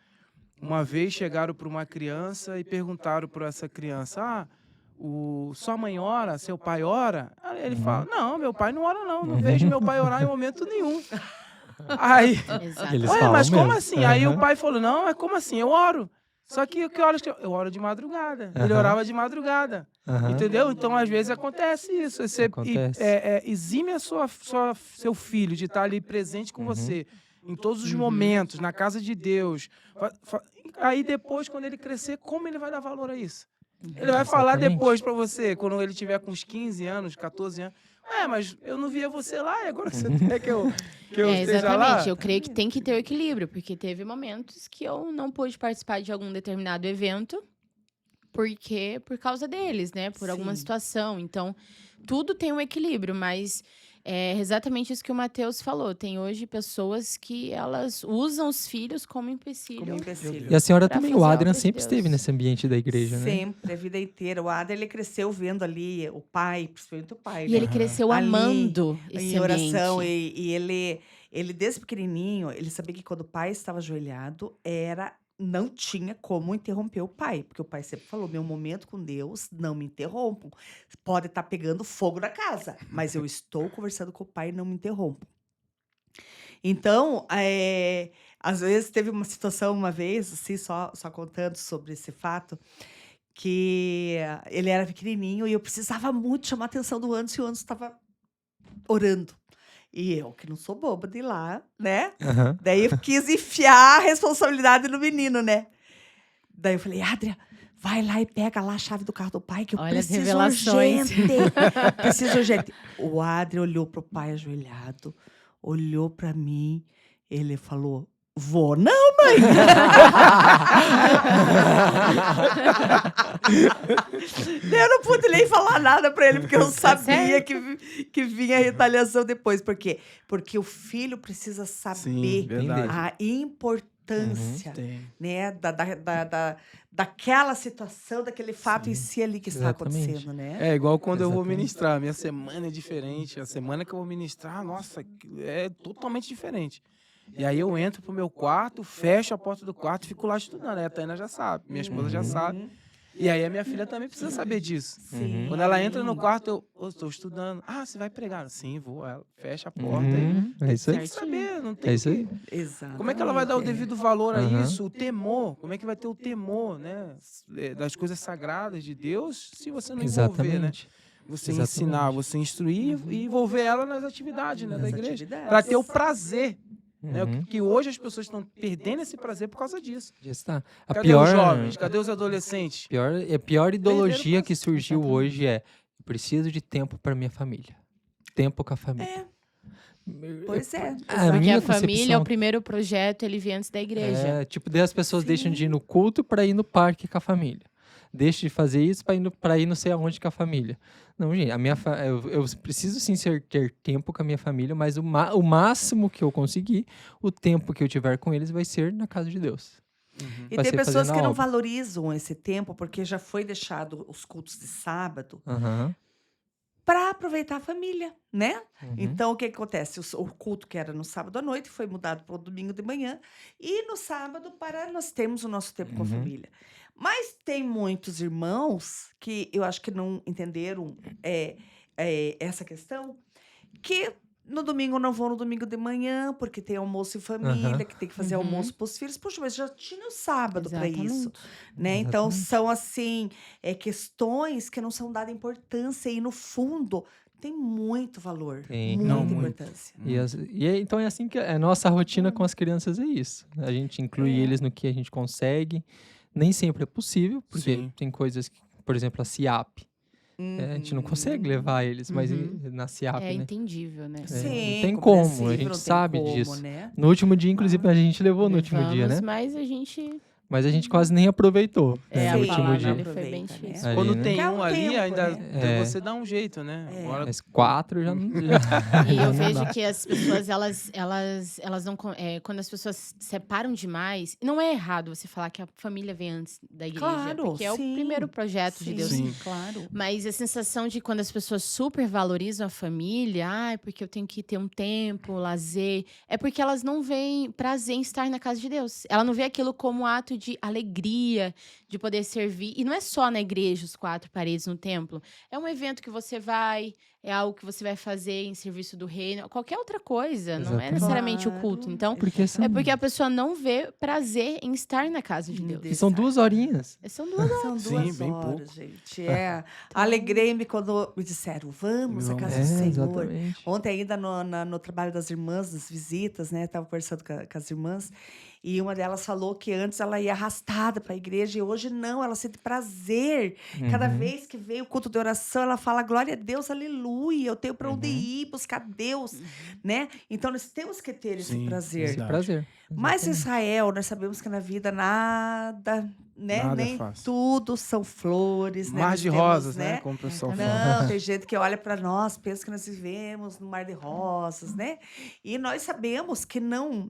uma vez chegaram para uma criança e perguntaram para essa criança, sua mãe ora, seu pai ora? Aí ele fala, não, meu pai não ora não vejo meu pai orar em momento nenhum. Aí, Eles ué, falam mas como mesmo. assim? Aí o pai falou, não, é como assim? Eu oro. Só que horas que eu oro de madrugada. Ele orava de madrugada. Entendeu? Então, às vezes, acontece isso. Você Acontece. exime seu filho de estar ali presente com você em todos os momentos, na casa de Deus. Aí, depois, quando ele crescer, como ele vai dar valor a isso? Ele vai falar depois pra você, quando ele tiver com uns 15 anos, 14 anos. Mas eu não via você lá e agora você quer que eu esteja lá? Exatamente. Eu creio que tem que ter o equilíbrio, porque teve momentos que eu não pude participar de algum determinado evento por causa deles, né? Por alguma situação. Então, tudo tem um equilíbrio, mas é exatamente isso que o Matheus falou. Tem hoje pessoas que elas usam os filhos como empecilho. E a senhora Pra também, fazer o a Adrian obra de sempre Deus. esteve nesse ambiente da igreja, né? Sempre, a vida inteira. O Ada, ele cresceu vendo ali o pai, principalmente o pai. E né? ele cresceu Ali, amando esse em oração. ambiente. E ele, desde pequenininho, ele sabia que quando o pai estava ajoelhado, não tinha como interromper o pai. Porque o pai sempre falou, meu momento com Deus, não me interrompam. Pode estar pegando fogo na casa, mas eu estou conversando com o pai, não me interrompam. Então, às vezes teve uma situação uma vez, assim, só contando sobre esse fato, que ele era pequenininho e eu precisava muito chamar a atenção do Anderson e o Anderson estava orando. E eu, que não sou boba de ir lá, né? Daí eu quis enfiar a responsabilidade no menino, né? Daí eu falei, Adria, vai lá e pega lá a chave do carro do pai, que eu Olha as preciso revelações. urgente. Preciso urgente. O Adria olhou pro pai ajoelhado, olhou pra mim, ele falou, vou não, mãe. Eu não pude nem falar nada pra ele, porque eu sabia que vinha a retaliação depois. Por quê? Porque o filho precisa saber verdade. a importância, né, daquela situação, daquele fato em si ali que está Exatamente. acontecendo, né? É igual quando eu vou ministrar. Minha semana é diferente. A semana que eu vou ministrar, nossa, é totalmente diferente. E aí eu entro pro meu quarto, fecho a porta do quarto e fico lá estudando. Aí a Taina já sabe, minha esposa já sabe. E aí a minha filha também precisa saber disso. Sim. Quando ela entra no quarto, eu estou estudando. Você vai pregar? Sim, vou. Ela fecha a porta É isso aí. tem que saber, não tem É isso aí. Exato. Como é que ela vai dar o devido valor a isso? O temor. Como é que vai ter o temor, né? Das coisas sagradas de Deus, se você não envolver, né? Exatamente. Você Exatamente. ensinar, você instruir e envolver ela nas atividades, né, da igreja. atividades. Para ter o prazer Né? Uhum. Que hoje as pessoas estão perdendo esse prazer por causa disso. Já está. A Cadê pior, os jovens? Cadê os adolescentes? a pior ideologia prazer. que surgiu Exatamente. hoje é: eu preciso de tempo para minha família. Tempo com a família. Pois é. A Porque minha a família é concepção o primeiro projeto, ele vem antes da igreja. é, tipo, daí as pessoas deixam de ir Sim. no culto para ir no parque com a família. Deixa de fazer isso para ir não sei aonde com a família. Não, gente, eu preciso sim ter tempo com a minha família, mas o máximo que eu conseguir, o tempo que eu tiver com eles vai ser na casa de Deus. E Vai tem ser pessoas fazendo a que não obra. valorizam esse tempo porque já foi deixado os cultos de sábado Aham. para aproveitar a família, né? Uhum. Então, o que acontece? O culto que era no sábado à noite foi mudado para o domingo de manhã e no sábado para nós termos o nosso tempo com a Uhum. família. Mas tem muitos irmãos que eu acho que não entenderam essa questão, que no domingo não vão no domingo de manhã, porque tem almoço em família, Aham. que tem que fazer Uhum. almoço para os filhos. Poxa, mas já tinha o sábado para isso, Exatamente. né? Então, Exatamente. são assim, questões que não são dadas importância e, no fundo, tem muito valor, Tem. muita Não, muito. importância. Então é assim que a nossa rotina com as crianças é isso. A gente inclui É. eles no que a gente consegue. Nem sempre é possível, porque Sim. tem coisas, por exemplo, a CIAP. A gente não consegue levar eles, mas Uhum. na CIAP, É né? entendível, né? não Sim, tem como, a compreensível, gente não tem sabe como, disso. né? No último dia, inclusive, a gente levou no último dia, né? Levamos, mas a gente... Mas a gente quase nem aproveitou, né, É, no a último palavra dia. ali foi bem Aproveita, né? difícil. Ali, Quando né? tem Que é um um ali, tempo, ainda né? você dá um jeito, né? É. Agora, Mas 4 já não... E eu não vejo dá. que as pessoas, elas não... quando as pessoas separam demais... Não é errado você falar que a família vem antes da igreja. Claro, Porque é o sim, primeiro projeto de Deus. Sim. claro. Mas a sensação de quando as pessoas supervalorizam a família, porque eu tenho que ter um tempo, lazer, é porque elas não veem prazer em estar na casa de Deus. Ela não vê aquilo como um ato de alegria, de poder servir. E não é só na igreja, os 4 paredes no templo. É um evento que você vai, é algo que você vai fazer em serviço do reino, qualquer outra coisa, não é Exatamente. necessariamente o culto. Claro, Então, Porque são, é porque a pessoa não vê prazer em estar na casa de Deus. e são 2 horinhas. São 2 São Sim, 2 bem horas, pouco. gente. Alegrei-me quando me disseram, vamos à casa do Senhor. Exatamente. Ontem, ainda no trabalho das irmãs, das visitas, né? Estava conversando com as irmãs. E uma delas falou que antes ela ia arrastada para a igreja e hoje não, ela sente prazer. Cada Uhum. vez que vem o culto de oração, ela fala, glória a Deus, aleluia, eu tenho para onde Uhum. ir, buscar Deus, né? Então, nós temos que ter esse Sim, prazer. Esse Verdade. prazer. Mas Exatamente. Israel, nós sabemos que na vida nada, né? Nada é Nem fácil. tudo são flores, né? Mar Nós de temos, rosas, né? Como o pessoal fala. Não, tem gente que olha para nós, pensa que nós vivemos no mar de rosas, né? E nós sabemos que não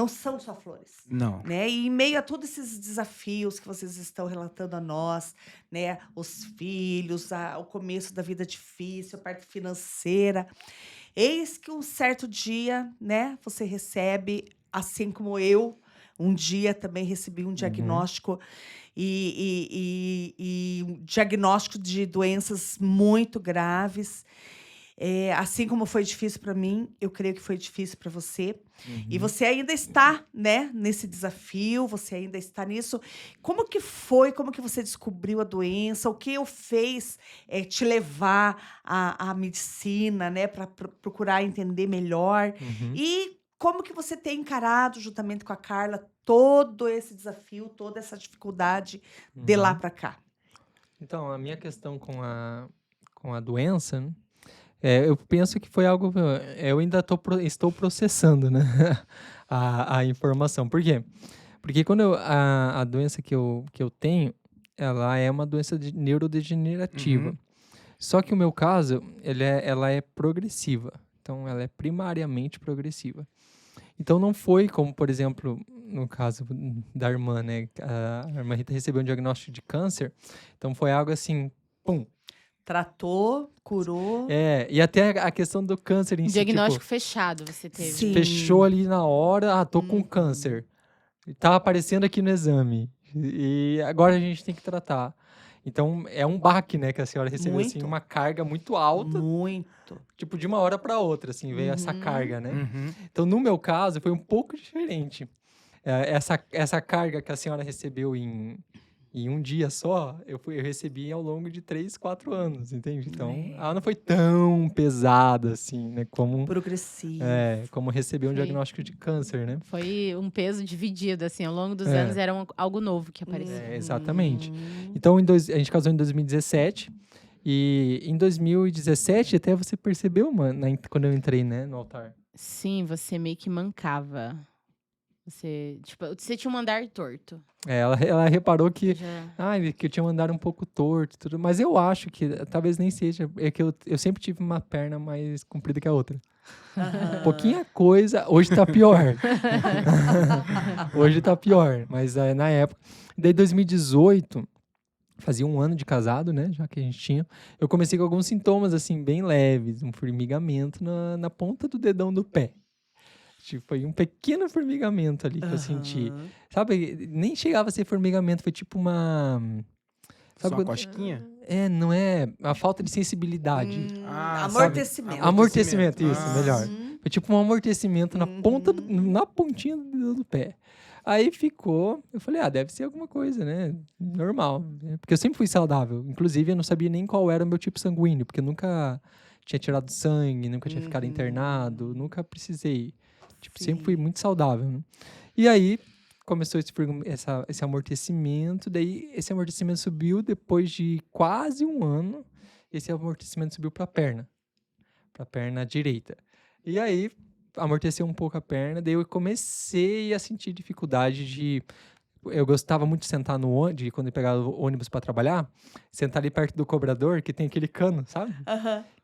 são só flores, Não. né? E em meio a todos esses desafios que vocês estão relatando a nós, né? Os filhos, o começo da vida difícil, a parte financeira. Eis que um certo dia, né? Você recebe, assim como eu, um dia também recebi um diagnóstico e um diagnóstico de doenças muito graves. Assim como foi difícil para mim, eu creio que foi difícil para você. E você ainda está, né, nesse desafio, você ainda está nisso. Como que foi? Como que você descobriu a doença? O que eu fez te levar à medicina, né, para procurar entender melhor? Uhum. E como que você tem encarado, juntamente com a Carla, todo esse desafio, toda essa dificuldade de lá Uhum. para cá? Então, a minha questão com a doença, né, eu penso que foi algo. Eu ainda estou processando, né, a informação. Por quê? Porque quando a doença que eu tenho, ela é uma doença neurodegenerativa. Uhum. Só que o meu caso, ela é progressiva. Então, ela é primariamente progressiva. Então, não foi como, por exemplo, no caso da irmã, né? A irmã Rita recebeu um diagnóstico de câncer. Então, foi algo assim, pum. Tratou, curou. E até a questão do câncer em si, Diagnóstico fechado você teve. Sim. fechou ali na hora, tô com câncer. Tá aparecendo aqui no exame. E agora a gente tem que tratar. Então, é um baque, né, que a senhora recebeu, assim, Muito. uma carga muito alta, Muito. tipo, de uma hora para outra, assim, veio essa carga, né? Uhum. Então, no meu caso, foi um pouco diferente. Essa carga que a senhora recebeu em E um dia só, eu recebi ao longo de 3, 4 anos, entende? Então, ela não foi tão pesada assim, né? Progressivo. Como receber um Foi. diagnóstico de câncer, né? Foi um peso dividido, assim, ao longo dos anos era algo novo que apareceu. Exatamente. Então, a gente casou em 2017. E em 2017, até você percebeu, quando eu entrei, né, no altar. Sim, você meio que mancava. Você tinha um andar torto. Ela reparou que, Já... que eu tinha um andar um pouco torto e tudo. Mas eu acho que, talvez nem seja, é que eu sempre tive uma perna mais comprida que a outra. Pouquinha coisa, hoje tá pior. Hoje tá pior, mas na época. Daí 2018, fazia 1 ano de casado, né, já que a gente tinha, eu comecei com alguns sintomas, assim, bem leves, um formigamento na ponta do dedão do pé. Tipo, foi um pequeno formigamento ali que eu senti. Sabe, nem chegava a ser formigamento, foi tipo uma... Sabe, só uma cosquinha? Não é a falta de sensibilidade. Amortecimento. Amortecimento, isso, melhor. Foi tipo um amortecimento na pontinha do dedo do pé. Aí ficou, eu falei, deve ser alguma coisa, né? Normal. Né? Porque eu sempre fui saudável. Inclusive, eu não sabia nem qual era o meu tipo sanguíneo, porque eu nunca tinha tirado sangue, nunca tinha ficado internado, nunca precisei. Tipo, sempre fui muito saudável. Né? E aí, começou esse amortecimento, daí esse amortecimento subiu depois de quase 1 ano, esse amortecimento subiu para a perna direita. E aí, amorteceu um pouco a perna, daí eu comecei a sentir dificuldade de... Eu gostava muito de sentar no ônibus, quando eu pegava o ônibus para trabalhar, sentar ali perto do cobrador, que tem aquele cano, sabe?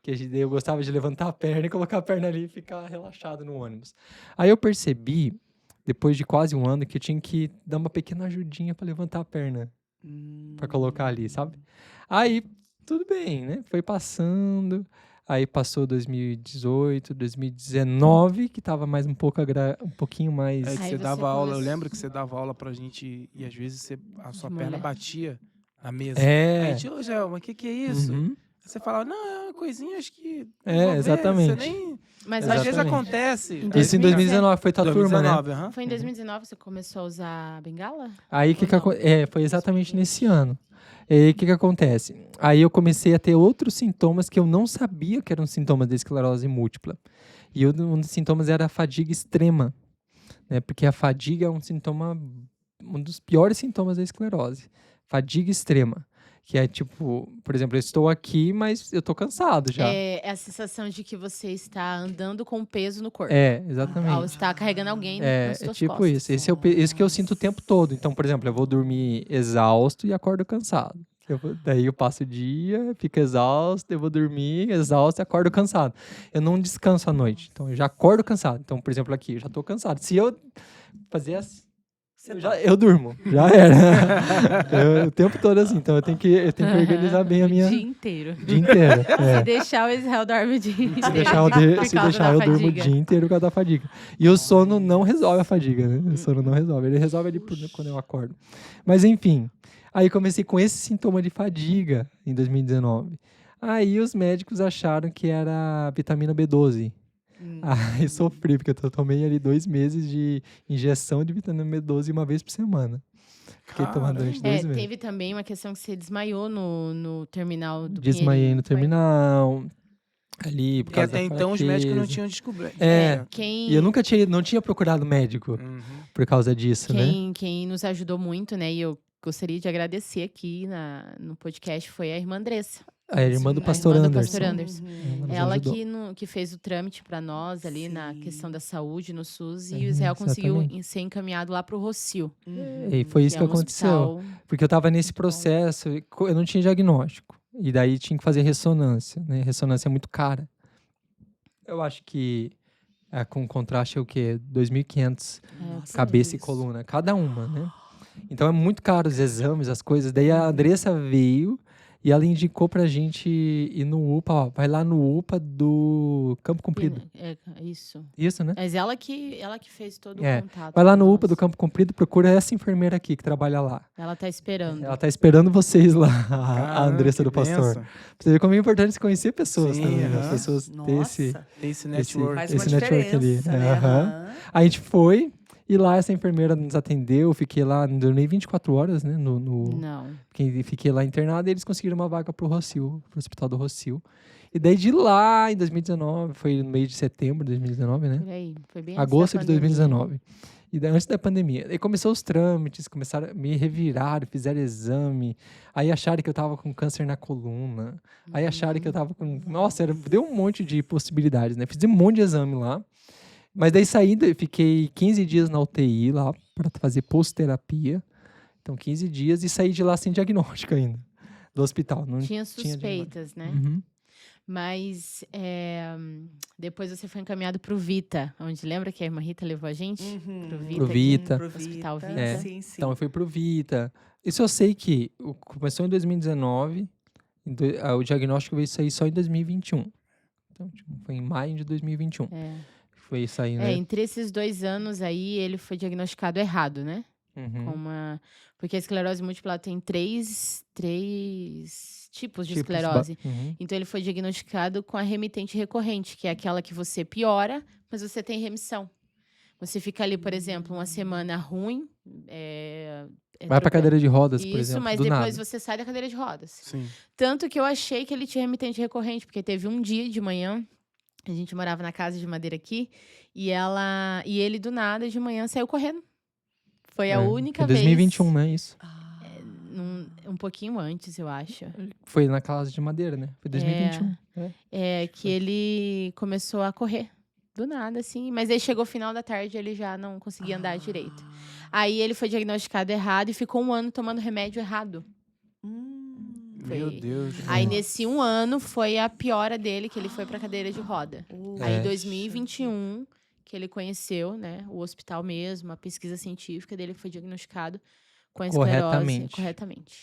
Que eu gostava de levantar a perna e colocar a perna ali e ficar relaxado no ônibus. Aí eu percebi, depois de quase 1 ano, que eu tinha que dar uma pequena ajudinha para levantar a perna, para colocar ali, sabe? Aí, tudo bem, né? Foi passando... Aí passou 2018, 2019, que tava mais um pouquinho mais... É que você dava aula, eu lembro que você dava aula pra gente e às vezes a sua perna batia na mesa. Aí a gente, mas o que é isso? Aí você falava, não, é uma coisinha, acho que... exatamente. Você nem... Mas às vezes acontece. Isso em 2019, foi tua turma, né? Foi em 2019 que você começou a usar bengala? Aí foi exatamente nesse ano. E aí, o que acontece? Aí eu comecei a ter outros sintomas que eu não sabia que eram sintomas da esclerose múltipla. E um dos sintomas era a fadiga extrema, né? Porque a fadiga é um dos piores sintomas da esclerose. Fadiga extrema. Que é tipo, por exemplo, eu estou aqui, mas eu estou cansado já. É a sensação de que você está andando com peso no corpo. Exatamente. Ao estar carregando alguém nas suas tipo costas. Isso. Esse que eu sinto o tempo todo. Então, por exemplo, eu vou dormir exausto e acordo cansado. Daí eu passo o dia, fico exausto, eu vou dormir exausto e acordo cansado. Eu não descanso à noite, então eu já acordo cansado. Então, por exemplo, aqui, eu já estou cansado. Se eu fazer assim, eu durmo, já era. O tempo todo assim, então eu tenho que organizar bem a minha... O dia inteiro. Se deixar o Israel dorme o dia inteiro. Se deixar eu durmo o dia inteiro por causa da fadiga. E o sono não resolve a fadiga, né? O sono não resolve. Ele resolve ali quando eu acordo. Mas enfim, aí comecei com esse sintoma de fadiga em 2019. Aí os médicos acharam que era vitamina B12. Aí sofri, porque eu tomei ali 2 meses de injeção de vitamina B12 uma vez por semana. Fiquei tomando durante 2 meses. Teve também uma questão que você desmaiou no terminal do Desmaiei no terminal. Ali, porque até então os médicos não tinham descoberto. E eu não tinha procurado médico por causa disso, né? Quem nos ajudou muito, né? E eu gostaria de agradecer aqui no podcast foi a irmã Andressa. A irmã do pastor Anderson. Ela que fez o trâmite para nós ali na questão da saúde no SUS e o Israel conseguiu ser encaminhado lá para o Rocio. E foi isso que aconteceu. Porque eu estava nesse processo, eu não tinha diagnóstico. E daí tinha que fazer ressonância, né? Ressonância é muito cara. Eu acho que com contraste é o quê? 2.500 cabeça e coluna, cada uma, né? Então é muito caro os exames, as coisas. Daí a Andressa veio e ela indicou pra gente ir no UPA, vai lá no UPA do Campo Comprido. Isso. Isso, né? Mas ela que fez todo o contato. Vai lá no UPA do Campo Comprido, procura essa enfermeira aqui que trabalha lá. Ela tá esperando. Ela tá esperando vocês lá, a Andressa do pastor. Pra você ver como é importante se conhecer pessoas também. As pessoas ter esse network. Faz uma network ali. A gente foi, E lá essa enfermeira nos atendeu, fiquei lá, não deu nem 24 horas, né? Não. Fiquei lá internado e eles conseguiram uma vaga pro Rossio, pro Hospital do Rossio. E daí de lá, em 2019, foi no mês de setembro de 2019, né? Por aí. Foi bem Agosto antes de da pandemia. 2019. E daí, antes da pandemia. Aí começou os trâmites, começaram a me revirar, fizeram exame. Aí acharam que eu tava com câncer na coluna. Aí acharam que eu tava com... Nossa, deu um monte de possibilidades, né? Fiz um monte de exame lá. Mas daí saindo, eu fiquei 15 dias na UTI lá, para fazer pós-terapia. Então, 15 dias e saí de lá sem diagnóstico ainda. Do hospital. Não Tinha tinha suspeitas, né? Uhum. Mas depois você foi encaminhado pro Vita, onde lembra que a irmã Rita levou a gente? Pro Vita. Pro Vita. Pro Hospital Vita. É. Sim, sim. Então, eu fui pro Vita. Isso eu sei que começou em 2019. O diagnóstico veio sair só em 2021. Então, foi em maio de 2021. Foi isso aí, né? Entre esses 2 anos aí, ele foi diagnosticado errado, né? Uhum. Porque a esclerose múltipla ela tem três tipos de esclerose. Uhum. Então, ele foi diagnosticado com a remitente recorrente, que é aquela que você piora, mas você tem remissão. Você fica ali, por exemplo, uma semana ruim. Vai pra cadeira de rodas, por Isso, exemplo, mas do depois nada. você sai da cadeira de rodas. Sim. Tanto que eu achei que ele tinha remitente recorrente, porque teve um dia de manhã, a gente morava na casa de madeira aqui, e ele do nada de manhã saiu correndo. Foi a única Em vez. 2021, né? Isso. Um pouquinho antes, eu acho. Foi na casa de madeira, né? Foi 2021. Que ele começou a correr. Do nada, assim. Mas aí chegou o final da tarde, ele já não conseguia andar direito. Aí ele foi diagnosticado errado e ficou 1 ano tomando remédio errado. Meu Deus. Aí nesse 1 ano foi a piora dele, que ele foi pra cadeira de roda. Aí em 2021, que ele conheceu, né, o hospital mesmo, a pesquisa científica dele foi diagnosticado com a esclerose corretamente.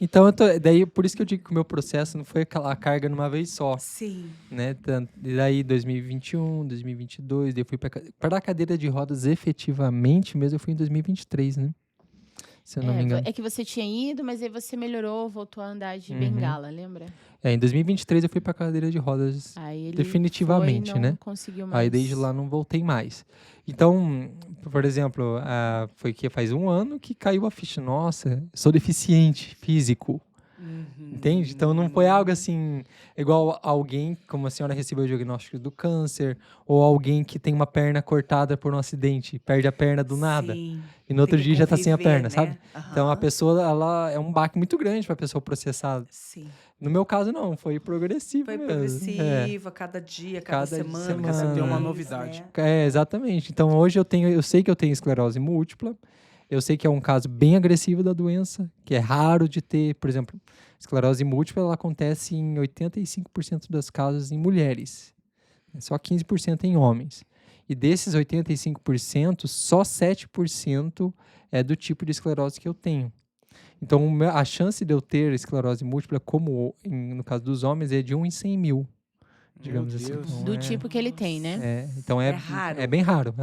Então, daí, por isso que eu digo que o meu processo não foi aquela carga numa vez só. Sim. Né? E daí, 2021, 2022, daí eu fui para a cadeira de rodas efetivamente mesmo, eu fui em 2023, né? Se eu não me engano. É que você tinha ido, mas aí você melhorou, voltou a andar de bengala, lembra? Em 2023 eu fui para cadeira de rodas aí ele definitivamente, foi e não né? conseguiu mais. Aí desde lá não voltei mais. Então, por exemplo, foi que faz 1 ano que caiu a ficha. Nossa, sou deficiente físico. Entende? Então não foi algo assim, igual alguém, como a senhora recebeu o diagnóstico do câncer, ou alguém que tem uma perna cortada por um acidente, perde a perna do nada. Sim. E no outro dia já tá sem a perna, né? sabe? Então a pessoa, ela é um baque muito grande pra pessoa processar. Sim. No meu caso, não, foi progressivo Foi mesmo. progressiva, cada dia, cada semana. Cada dia uma mês, novidade. né? Exatamente. Então hoje eu sei que eu tenho esclerose múltipla. Eu sei que é um caso bem agressivo da doença, que é raro de ter, por exemplo, esclerose múltipla, ela acontece em 85% dos casos em mulheres, só 15% em homens. E desses 85%, só 7% é do tipo de esclerose que eu tenho. Então, a chance de eu ter esclerose múltipla, como no caso dos homens, é de 1 em 100 mil, digamos assim. Então, do tipo que ele tem, né? Então É raro. É bem raro.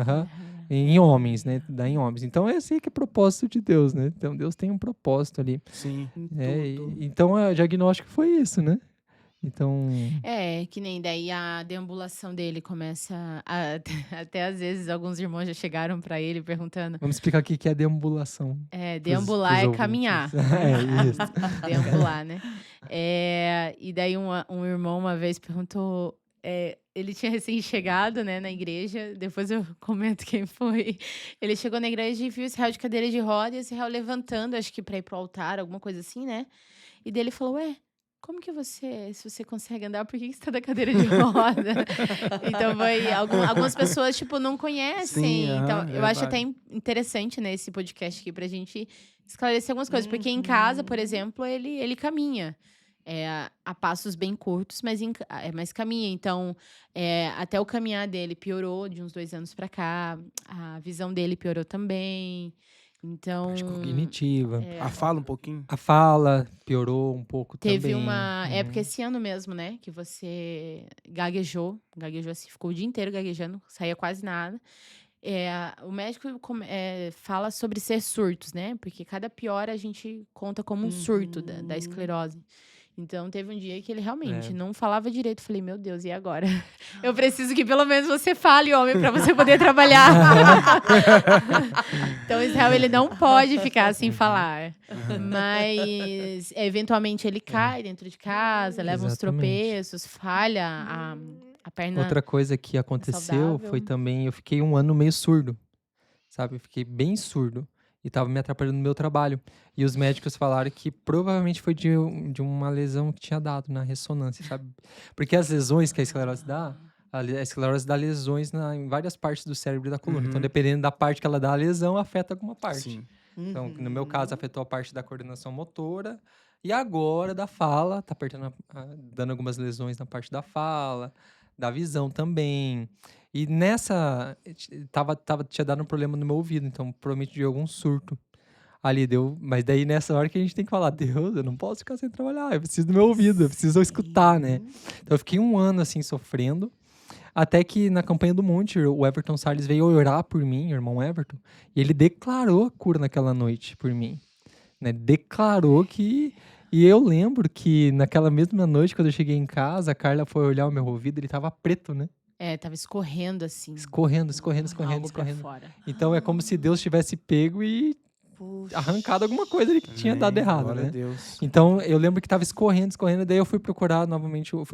Em homens, né? Dá em homens. Então, eu sei que é propósito de Deus, né? Então, Deus tem um propósito ali. Sim. Então, o diagnóstico foi isso, né? Então... que nem daí a deambulação dele começa até às vezes alguns irmãos já chegaram pra ele perguntando. Vamos explicar o que é deambulação. Deambular é ouvintes. caminhar. Isso. Deambular, né? E daí um irmão uma vez perguntou... ele tinha recém-chegado, né, na igreja. Depois eu comento quem foi. Ele chegou na igreja e viu Israel de cadeira de roda e Israel levantando, acho que pra ir pro altar, alguma coisa assim, né? E daí ele falou, como que se você consegue andar, por que você tá da cadeira de roda? Então, algumas pessoas, tipo, não conhecem. Sim, então, eu acho até interessante, né, esse podcast aqui, pra gente esclarecer algumas coisas. Porque em casa, por exemplo, ele caminha. A passos bem curtos, mas caminha. Então, até o caminhar dele piorou de uns 2 anos pra cá. A visão dele piorou também. Então... Parte cognitiva. A fala um pouquinho? A fala piorou um pouco também. Teve uma época esse ano mesmo, né? Que você gaguejou assim, ficou o dia inteiro gaguejando, saía quase nada. O médico fala sobre ser surtos, né? Porque cada piora a gente conta como um surto da esclerose. Então, teve um dia que ele realmente não falava direito. Falei, meu Deus, e agora? Eu preciso que pelo menos você fale, homem, pra você poder trabalhar. Então, Israel, ele não pode ficar sem falar. Mas, eventualmente, ele cai dentro de casa, leva uns tropeços, falha a perna. Outra coisa que aconteceu saudável. foi também, eu fiquei um ano meio surdo, sabe? Eu fiquei bem surdo e tava me atrapalhando no meu trabalho. E os médicos falaram que provavelmente foi de uma lesão que tinha dado na ressonância, sabe? Porque as lesões que a esclerose dá, a esclerose dá lesões em várias partes do cérebro e da coluna. Então, dependendo da parte que ela dá a lesão, afeta alguma parte. Sim. Então, no meu caso, afetou a parte da coordenação motora. E agora, da fala, tá dando algumas lesões na parte da fala, da visão também. E nessa, tinha dado um problema no meu ouvido, então provavelmente de algum surto. Ali deu, mas daí nessa hora que a gente tem que falar, Deus, eu não posso ficar sem trabalhar, eu preciso do meu ouvido, eu preciso escutar, né? Então eu fiquei um ano assim, sofrendo, até que na campanha do Monte, o Everton Salles veio orar por mim, o irmão Everton, e ele declarou a cura naquela noite por mim, né? Declarou que... E eu lembro que naquela mesma noite, quando eu cheguei em casa, a Carla foi olhar o meu ouvido, ele tava preto, né? Tava escorrendo assim. Escorrendo. Algo pra fora. Então é como se Deus tivesse pego e arrancado alguma coisa ali que tinha dado errado, Glória né? a Deus. Então eu lembro que tava escorrendo, daí eu fui procurar novamente, o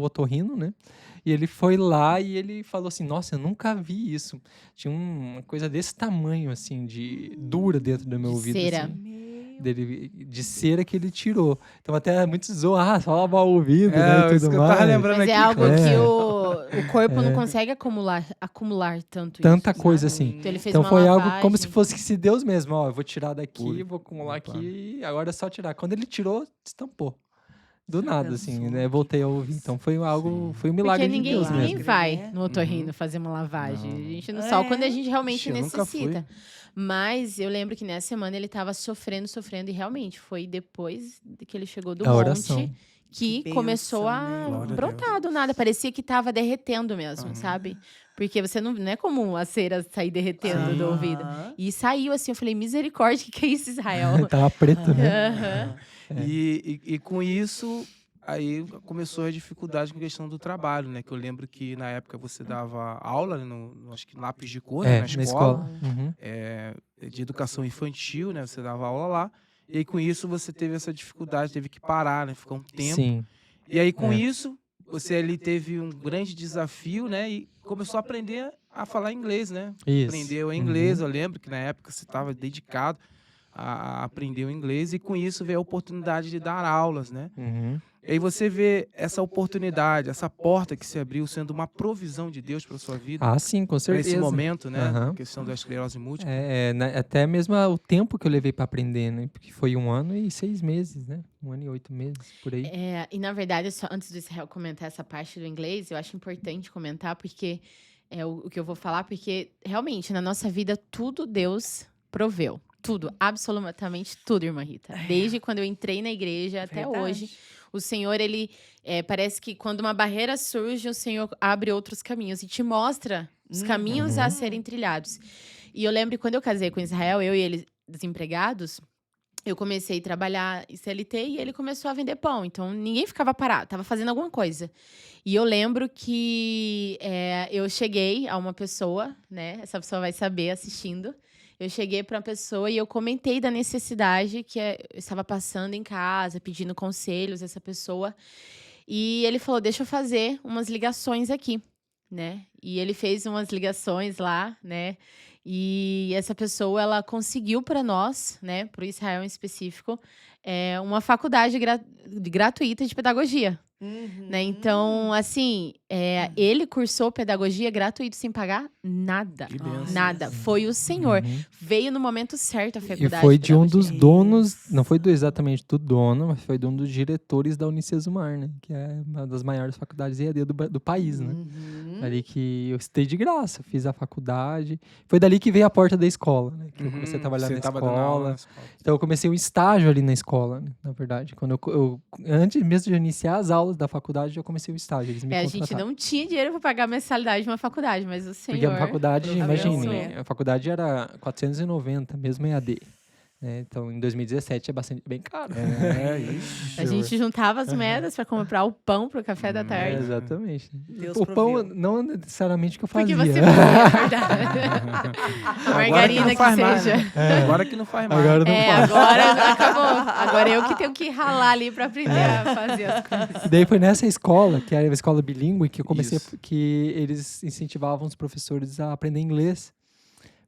otorrino, né? E ele foi lá e ele falou assim, nossa, eu nunca vi isso. Tinha uma coisa desse tamanho, assim, dura dentro do meu De ouvido. cera. Assim. De cera que ele tirou. Então até muitos zoam, só lavar o ouvido, né, e Isso tudo que eu tava mais. lembrando Mas aqui. é algo cara. que o corpo não consegue acumular tanto Tanta isso, coisa sabe? assim. Então ele fez Então uma foi lavagem. algo como se fosse Deus mesmo, ó, eu vou tirar daqui, Puro. vou acumular Claro. aqui, e agora é só tirar. Quando ele tirou, estampou. Do nada, assim, pensou? né? Voltei a ouvir. Então foi um milagre Porque de Deus ninguém mesmo. vai né? no otorrino fazer uma lavagem. Não. A gente não só quando a gente realmente Ixi, eu nunca necessita. Mas eu lembro que nessa semana ele tava sofrendo, e realmente foi depois que ele chegou do A oração. monte que Que começou bênção, a né? Glória a brotar do nada. Parecia que tava derretendo mesmo, sabe? Porque você não é comum a cera sair derretendo do ouvido. E saiu assim, eu falei, misericórdia, que é isso, Israel? Tava preto, né? Aham. E com isso, aí começou a dificuldade com a questão do trabalho, né? Que eu lembro que na época você dava aula, né, acho que lápis de cor, né, na escola. Uhum. De educação infantil, né? Você dava aula lá. E aí com isso você teve essa dificuldade, teve que parar, né? Ficar um tempo. Sim. E aí com isso, você ali teve um grande desafio, né? E começou a aprender a falar inglês, né? Isso. Aprendeu inglês, eu lembro que na época você estava dedicado a aprender o inglês. E com isso veio a oportunidade de dar aulas, né? Uhum. E aí você vê essa oportunidade, essa porta que se abriu sendo uma provisão de Deus para sua vida. Ah, sim, com Para certeza. esse momento, né? Aham. A questão da esclerose múltipla. Até mesmo o tempo que eu levei pra aprender, né? Porque foi 1 ano e 6 meses, né? 1 ano e 8 meses, por aí. E na verdade, só antes do Israel comentar essa parte do inglês, eu acho importante comentar, porque é o que eu vou falar, porque realmente na nossa vida tudo Deus proveu. Tudo, absolutamente tudo, irmã Rita. Desde quando eu entrei na igreja até Verdade. hoje. O Senhor, ele parece que quando uma barreira surge, o Senhor abre outros caminhos e te mostra os caminhos a serem trilhados. E eu lembro que quando eu casei com Israel, eu e ele desempregados, eu comecei a trabalhar em CLT e ele começou a vender pão. Então, ninguém ficava parado, tava fazendo alguma coisa. E eu lembro que eu cheguei a uma pessoa, né? Essa pessoa vai saber assistindo. Eu cheguei para uma pessoa e eu comentei da necessidade que eu estava passando em casa, pedindo conselhos a essa pessoa. E ele falou, deixa eu fazer umas ligações aqui, né? E ele fez umas ligações lá, né? E essa pessoa, ela conseguiu para nós, né? Para o Israel em específico, uma faculdade gratuita de pedagogia. Né? Então, assim, ele cursou pedagogia gratuito sem pagar nada. Que bênção. Nada. Foi o Senhor. Uhum. Veio no momento certo a E faculdade. foi de um dos pedagogia. donos, não foi exatamente do dono, mas foi de um dos diretores da Unicesumar, né? Que é uma das maiores faculdades EAD do país, né? Ali que eu estudei de graça, fiz a faculdade. Foi dali que veio a porta da escola, né? Que eu comecei a trabalhar Você na tava dando aula escola. na escola. Então eu comecei um estágio ali na escola, né? Na verdade. Quando antes mesmo de iniciar as aulas da faculdade, eu comecei o estágio. Eles me A gente contrataram. não tinha dinheiro para pagar a mensalidade de uma faculdade, mas o Senhor... Porque a faculdade, abençoou. imagine, a faculdade era 490, mesmo em AD. né? Então, em 2017 é bem caro. Ixi. A gente juntava as moedas para comprar o pão pro café da tarde. Exatamente. Deus O pão, proveu. não necessariamente que eu fazia. Porque você fazia, é verdade. A margarina que faz mais, seja. né? Agora que não faz mais. Agora não faz. Agora acabou. Agora eu que tenho que ralar ali para aprender a fazer as coisas. E daí foi nessa escola, que era a escola bilíngue, que eu comecei, Isso. que eles incentivavam os professores a aprender inglês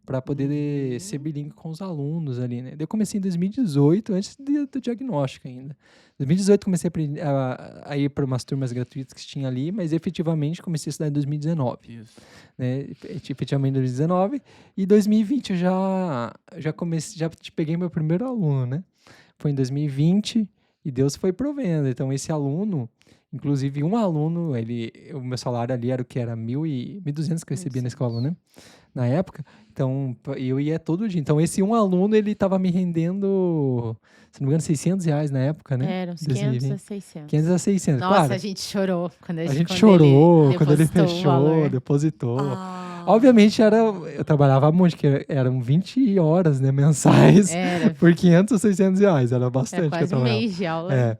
para poder ser bilíngue com os alunos ali, né? Daí eu comecei em 2018, antes do diagnóstico ainda. Em 2018 comecei a ir para umas turmas gratuitas que tinha ali, mas efetivamente comecei a estudar em 2019. Isso. Né? Efetivamente em 2019. E 2020 eu já peguei meu primeiro aluno, né? Foi em 2020 e Deus foi provendo. Então esse aluno, inclusive um aluno, o meu salário ali era o que? Era 1.200 que eu recebia na escola, né? Na época. Então eu ia todo dia. Então esse um aluno, ele estava me rendendo, se não me engano, R$600 na época, né? Era uns 500 a 600. 500 a 600, Nossa, claro. a gente chorou quando A quando gente chorou quando ele depositou o fechou, valor. depositou. Ah, Obviamente eu trabalhava muito, que eram 20 horas, né, mensais, Era, por 500 ou 600 reais, era bastante era que eu quase um trabalhava. mês de aula. É.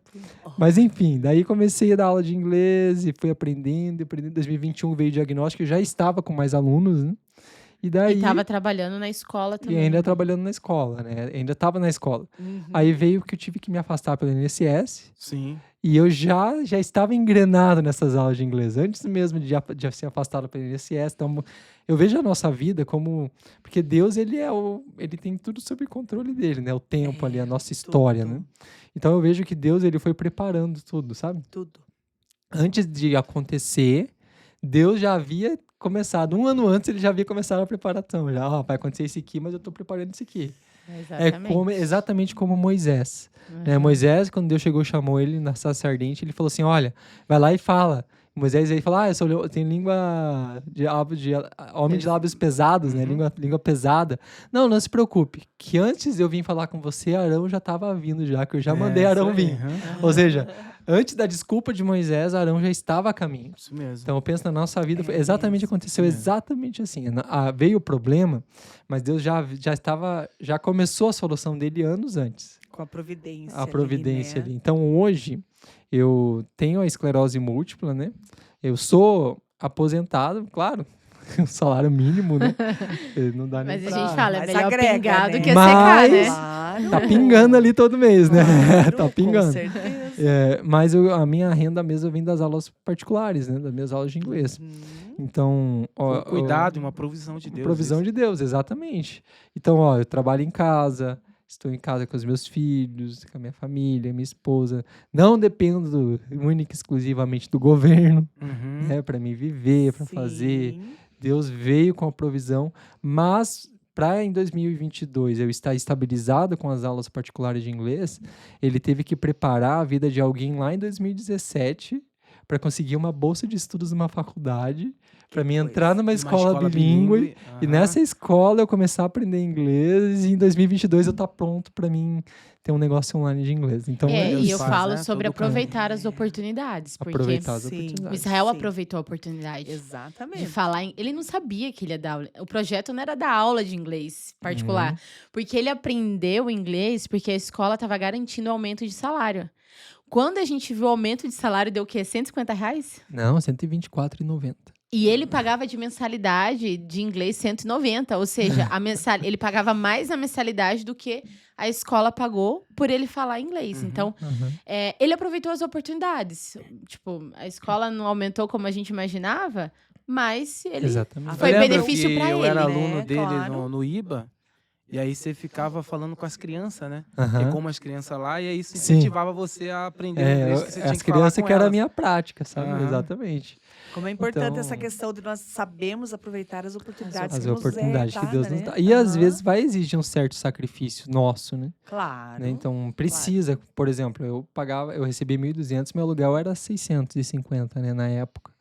Mas enfim, daí comecei a dar aula de inglês e fui aprendendo. Em 2021 veio o diagnóstico, eu já estava com mais alunos, né? E daí... E tava trabalhando na escola E também. ainda né? trabalhando na escola, né? Ainda estava na escola. uhum. Aí veio que eu tive que me afastar pelo INSS. Sim. E eu já estava engrenado nessas aulas de inglês, antes mesmo de ser afastado pelo INSS. Então, eu vejo a nossa vida como... Porque Deus, ele tem tudo sob controle dele, né? O tempo ali, a nossa história, tudo. né? Então, eu vejo que Deus, ele foi preparando tudo, sabe? Tudo. Antes de acontecer, Deus já havia começado. Um ano antes, ele já havia começado a preparação. Já, vai acontecer isso aqui, mas eu estou preparando isso aqui. Exatamente. Exatamente como Moisés. Né? Uhum. Moisés, quando Deus chegou, chamou ele na sarça ardente, ele falou assim, olha, vai lá e fala. Moisés aí falou, eu tenho língua de homem de lábios pesados, né? Língua pesada. Não se preocupe, que antes de eu vir falar com você, Arão já estava vindo já, que eu já mandei Arão vir. Uhum. Ou seja, antes da desculpa de Moisés, Arão já estava a caminho. Isso mesmo. Então eu penso na nossa vida, aconteceu exatamente assim. Veio o problema, mas Deus já começou a solução dele anos antes. Com a providência. A providência ali. ali. Então hoje eu tenho a esclerose múltipla, né? Eu sou aposentado, claro, salário mínimo, né? Não dá nem Mas a pra... gente fala, é Mas melhor agrega, pingar do né? que secar, né? Claro. Tá pingando ali todo mês, né? Claro, Tá pingando. Com certeza. Mas a minha renda mesmo vem das aulas particulares, né? Das minhas aulas de inglês. Então, Um cuidado, uma provisão de Deus. provisão de Deus, exatamente. Então, eu trabalho em casa, estou em casa com os meus filhos, com a minha família, minha esposa. Não dependo única e exclusivamente do governo, Uhum. né? Para me viver, para fazer. Sim. Deus veio com a provisão, mas para em 2022 eu estar estabilizado com as aulas particulares de inglês, ele teve que preparar a vida de alguém lá em 2017 para conseguir uma bolsa de estudos numa faculdade, para mim entrar numa escola bilíngue. E Aham. nessa escola eu começar a aprender inglês e em 2022 eu estar pronto para mim ter um negócio online de inglês. Então, E eu faz, falo né? sobre Todo o caminho. aproveitar as oportunidades. Porque aproveitar as Sim. o oportunidades. Israel Sim. aproveitou a oportunidade. de Exatamente. falar. Ele não sabia que ele ia dar aula. O projeto não era dar aula de inglês particular. Porque ele aprendeu inglês porque a escola estava garantindo aumento de salário. Quando a gente viu o aumento de salário, deu o quê? R$150? Não, R$124,90. E ele pagava de mensalidade de inglês 190, ou seja, ele pagava mais na mensalidade do que a escola pagou por ele falar inglês. Então, ele aproveitou as oportunidades. Tipo, a escola não aumentou como a gente imaginava, mas ele Exatamente. foi Eu lembro benefício que pra eu era ele, né? aluno dele Claro. no IBA, e aí você ficava falando com as crianças, né? Aham. E como as crianças lá, e aí isso Sim. incentivava você a aprender o inglês que você tinha as que falar crianças com que era a elas. minha prática, sabe? Aham. Exatamente. Como é importante Então, essa questão de nós sabermos aproveitar as oportunidades As que nos oportunidades que dada, Deus nos né? dá. E às Aham. vezes vai exigir um certo sacrifício nosso, né? Claro. Né? Então precisa, por exemplo, eu recebi 1.200, meu aluguel era 650, né, na época.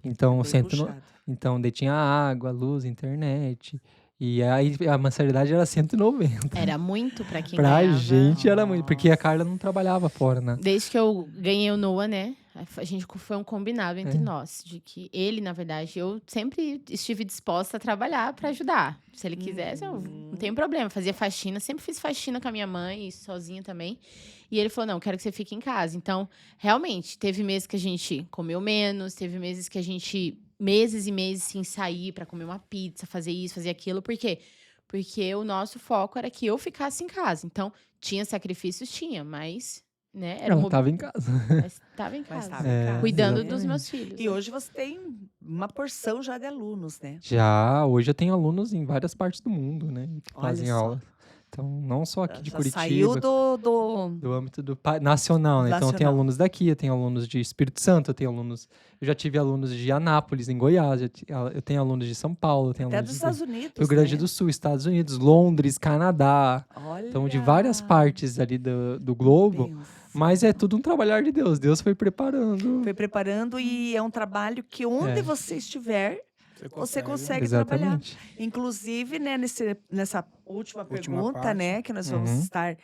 Então, Bem puxado. então daí tinha água, luz, internet. E aí a mensalidade era 190. Era muito pra quem Pra ganhava. gente era muito, porque a Carla não trabalhava fora, né? Desde que eu ganhei o NOA, né? A gente foi um combinado entre nós, de que ele, na verdade, eu sempre estive disposta a trabalhar para ajudar. Se ele quisesse, eu não tenho problema. Fazia faxina, sempre fiz faxina com a minha mãe e sozinha também. E ele falou, não, quero que você fique em casa. Então, realmente, teve meses que a gente comeu menos, teve meses que a gente, meses e meses sem sair para comer uma pizza, fazer isso, fazer aquilo. Por quê? Porque o nosso foco era que eu ficasse em casa. Então, tinha sacrifícios? Tinha, mas... né? Era Ela estava em casa. Mas estava em Mas casa. tava em casa, Cuidando né? dos meus filhos. E hoje você tem uma porção já de alunos, né? Já, hoje eu tenho alunos em várias partes do mundo, né? Que Olha fazem só. aula. Então, não só aqui de Já Curitiba. saiu do... Do âmbito nacional, né? Então, eu tenho Nacional. alunos daqui, eu tenho alunos de Espírito Santo, eu já tive alunos de Anápolis, em Goiás, eu tenho alunos de São Paulo, eu tenho Até alunos dos de Estados Unidos, Rio Grande né? do Sul, Estados Unidos, Londres, Canadá. Olha. Então, de várias partes ali do globo, Pensa. mas é tudo um trabalhar de Deus. Deus foi preparando. Foi preparando e é um trabalho que onde É. você estiver, você consegue trabalhar. Exatamente. Inclusive, né, nessa última pergunta, parte. né, que nós vamos Uhum. estar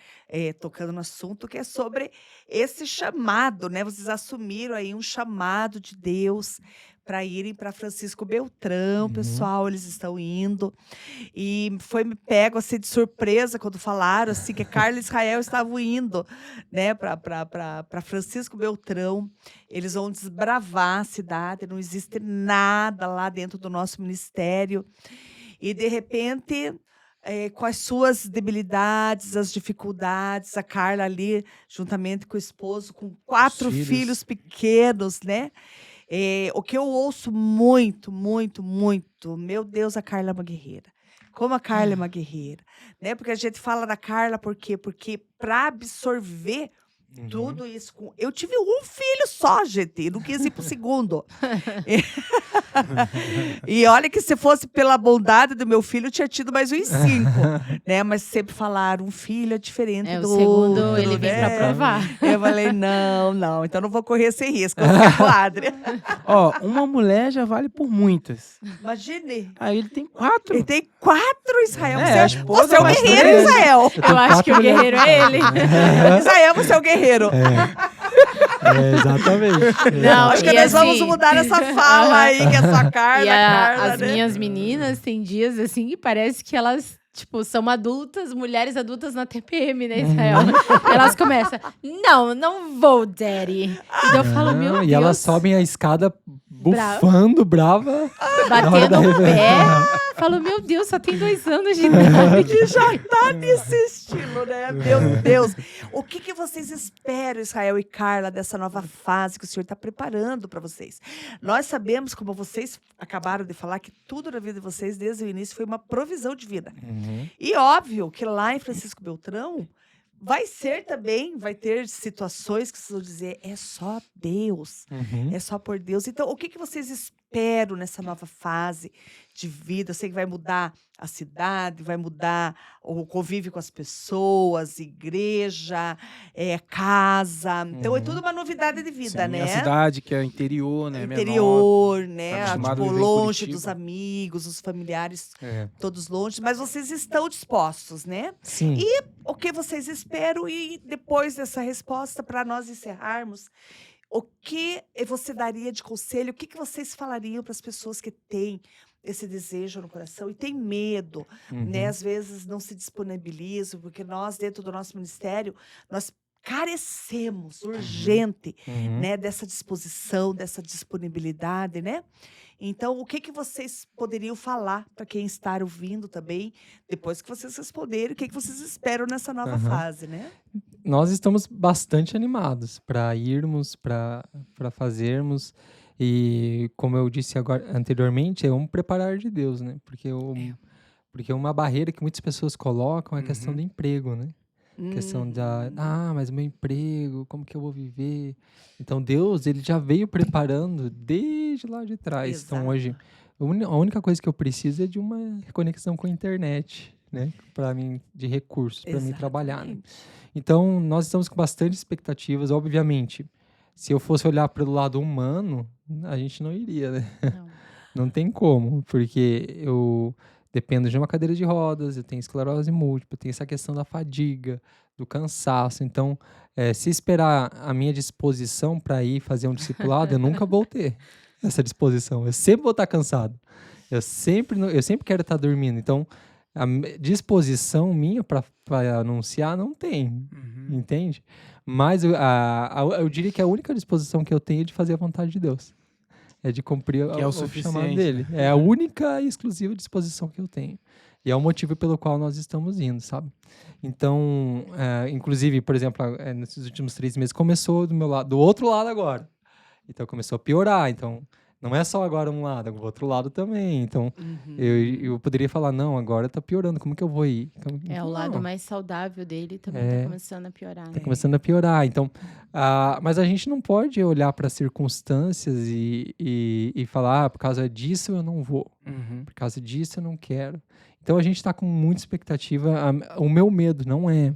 tocando no assunto, que é sobre esse chamado, né? Vocês assumiram aí um chamado de Deus para irem para Francisco Beltrão, pessoal, eles estão indo. E foi me pego assim de surpresa quando falaram assim que Carla e Israel estavam indo, né, para Francisco Beltrão. Eles vão desbravar a cidade, não existe nada lá dentro do nosso ministério. E de repente, com as suas debilidades, as dificuldades, a Carla ali, juntamente com o esposo, com 4 filhos. filhos pequenos, né? O que eu ouço muito, muito, muito, meu Deus, a Carla é uma guerreira. Como a Carla é uma guerreira, né? Porque a gente fala da Carla, por quê? Porque para absorver tudo isso... Eu tive um filho só, gente, não quis ir pro segundo. E olha que se fosse pela bondade do meu filho, eu tinha tido mais uns 5, né? Mas sempre falaram, um filho é diferente É, o do segundo, outro, ele vem né? pra provar. Eu falei, não, então não vou correr esse risco, eu vou ficar com o Adri. Ó, uma mulher já vale por muitas. Imagine, Aí ele tem 4. ele tem 4, Israel. É, a esposa Você é o mais guerreiro, três. Israel. Eu acho que o guerreiro é ele. Israel, você é o guerreiro. Exatamente. Não, Acho que e nós vamos assim- mudar essa fala aí, que é só Carla, E Carla, as né? minhas meninas têm dias assim que parece que elas, tipo, são adultas, mulheres adultas na TPM, né, Israel? Elas começam, não vou, daddy. E daí eu falo, meu Deus. E elas sobem a escada bufando, brava. na hora da batendo o pé. reverência. Falo, meu Deus, só tem 2 anos de idade. E já tá nesse estilo, né? Meu Deus. O que vocês esperam, Israel e Carla, dessa nova fase que o Senhor está preparando para vocês? Nós sabemos, como vocês acabaram de falar, que tudo na vida de vocês, desde o início, foi uma provisão divina. E óbvio que lá em Francisco Beltrão, vai ser também, vai ter situações que vocês vão dizer, é só Deus, é só por Deus. Então, o que vocês esperam nessa nova fase de vida? Eu sei que vai mudar a cidade, vai mudar o convívio com as pessoas, igreja, casa. Então, é tudo uma novidade de vida, Sim, né? a cidade que é interior, né? menor. Interior, né? tá acostumado Tipo, a viver em longe Curitiba. dos amigos, dos familiares, É. todos longe. Mas vocês estão dispostos, né? Sim. O que vocês esperam? E depois dessa resposta, para nós encerrarmos, o que você daria de conselho? O que vocês falariam para as pessoas que têm esse desejo no coração e têm medo, né? Às vezes não se disponibilizam, porque nós, dentro do nosso ministério, nós carecemos urgente, né, dessa disposição, dessa disponibilidade, né? Então, o que vocês poderiam falar para quem está ouvindo também, depois que vocês responderem, o que vocês esperam nessa nova fase, né? Nós estamos bastante animados para irmos, para fazermos. E como eu disse agora anteriormente, é um preparar de Deus, né? Porque uma barreira que muitas pessoas colocam é a questão do emprego, né? Questão mas meu emprego, como que eu vou viver? Então Deus, ele já veio preparando desde lá de trás. Então hoje, a única coisa que eu preciso é de uma conexão com a internet, né? Para mim, de recursos, para mim trabalhar, né? Então, nós estamos com bastante expectativas. Obviamente, se eu fosse olhar pelo lado humano, a gente não iria, né? Não tem como, porque dependo de uma cadeira de rodas, eu tenho esclerose múltipla, eu tenho essa questão da fadiga, do cansaço. Então, se esperar a minha disposição para ir fazer um discipulado, eu nunca vou ter essa disposição. Eu sempre vou estar cansado. Eu sempre quero estar dormindo. Então, disposição minha para anunciar não tem, entende? Mas eu diria que a única disposição que eu tenho é de fazer a vontade de Deus. É de cumprir Que é o o suficiente, chamado dele. né? É a única e exclusiva disposição que eu tenho. E é o motivo pelo qual nós estamos indo, sabe? Então, inclusive, por exemplo, nesses últimos 3 meses, começou do meu lado, do outro lado agora. Então, começou a piorar. Então, não é só agora um lado, é o outro lado também. Então, eu poderia falar, não, agora tá piorando, como que eu vou ir? Então, O lado não. mais saudável dele também tá começando a piorar, Tá né? começando a piorar. Então, mas a gente não pode olhar para circunstâncias e falar, por causa disso eu não vou, por causa disso eu não quero. Então, a gente está com muita expectativa. O meu medo não é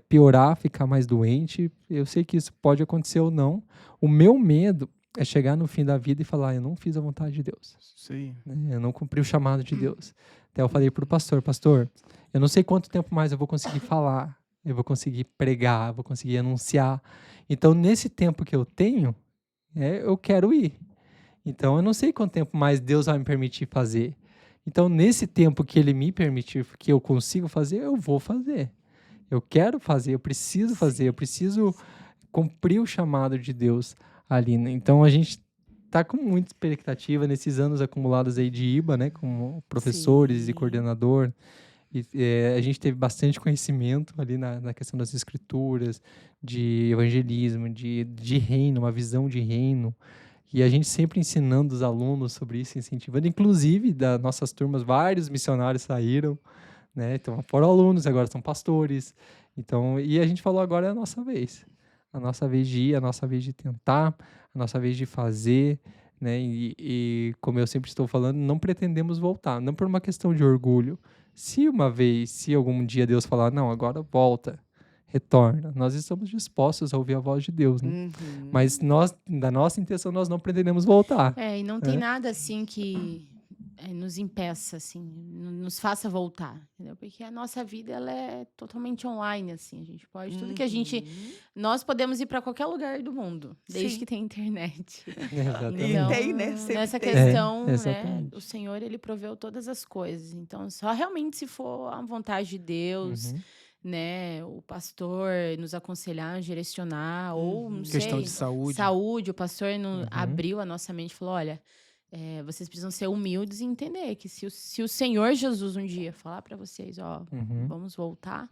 piorar, ficar mais doente. Eu sei que isso pode acontecer ou não. O meu medo é chegar no fim da vida e falar, eu não fiz a vontade de Deus. Sim. Né? Eu não cumpri o chamado de Deus. Até eu falei pro pastor, eu não sei quanto tempo mais eu vou conseguir falar, eu vou conseguir pregar, eu vou conseguir anunciar. Então, nesse tempo que eu tenho, eu quero ir. Então, eu não sei quanto tempo mais Deus vai me permitir fazer. Então, nesse tempo que Ele me permitir, que eu consigo fazer, eu vou fazer. Eu quero fazer, eu preciso fazer, eu preciso cumprir o chamado de Deus ali. Né? Então, a gente tá com muita expectativa nesses anos acumulados aí de IBA, né? Como professores e coordenador. E, a gente teve bastante conhecimento ali na questão das escrituras, de evangelismo, de reino, uma visão de reino. E a gente sempre ensinando os alunos sobre isso, incentivando. Inclusive, das nossas turmas, vários missionários saíram, né? Então, foram alunos, agora são pastores. Então, e a gente falou, agora é a nossa vez. A nossa vez de ir, a nossa vez de tentar, a nossa vez de fazer, né? E como eu sempre estou falando, não pretendemos voltar, não por uma questão de orgulho. Se algum dia Deus falar, não, agora volta, retorna, nós estamos dispostos a ouvir a voz de Deus, né? Mas da nossa intenção, nós não pretendemos voltar. E não tem nada assim que nos impeça, assim, nos faça voltar, entendeu? Porque a nossa vida, ela é totalmente online, assim, a gente pode, tudo que a gente, nós podemos ir para qualquer lugar do mundo, desde que tem internet. Exatamente. Então, E tem, né? Sempre nessa tem. questão, né, exatamente. o Senhor, ele proveu todas as coisas, então, só realmente se for a vontade de Deus, né, o pastor nos aconselhar, direcionar, ou, não sei, Questão de saúde. saúde, o pastor abriu a nossa mente e falou, olha, vocês precisam ser humildes e entender que se o Senhor Jesus um dia falar para vocês, vamos voltar,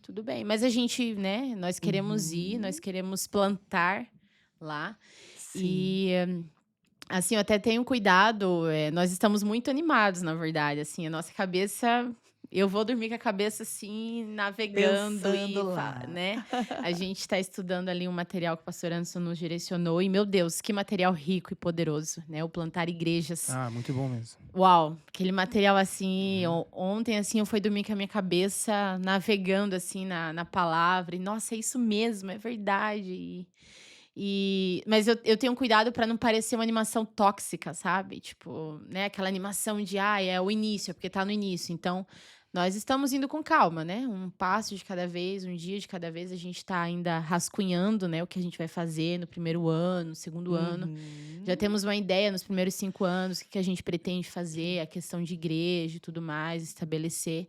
tudo bem. Mas a gente, né, nós queremos ir, nós queremos plantar lá. Sim. E, assim, eu até tenho cuidado, nós estamos muito animados, na verdade, assim, a nossa cabeça... Eu vou dormir com a cabeça assim, navegando. Pensando lá. Né? A gente está estudando ali um material que o pastor Anderson nos direcionou. E, meu Deus, que material rico e poderoso, né? O Plantar Igrejas. Muito bom mesmo. Uau, aquele material assim, ontem assim eu fui dormir com a minha cabeça navegando assim na palavra. E, nossa, é isso mesmo, é verdade. Mas eu tenho cuidado para não parecer uma animação tóxica, sabe? Tipo, né? Aquela animação de, é o início, é porque tá no início. Então, nós estamos indo com calma, né? Um passo de cada vez, um dia de cada vez. A gente está ainda rascunhando, né? O que a gente vai fazer no primeiro ano, no segundo ano. Já temos uma ideia nos primeiros 5 anos, o que a gente pretende fazer, a questão de igreja e tudo mais, estabelecer.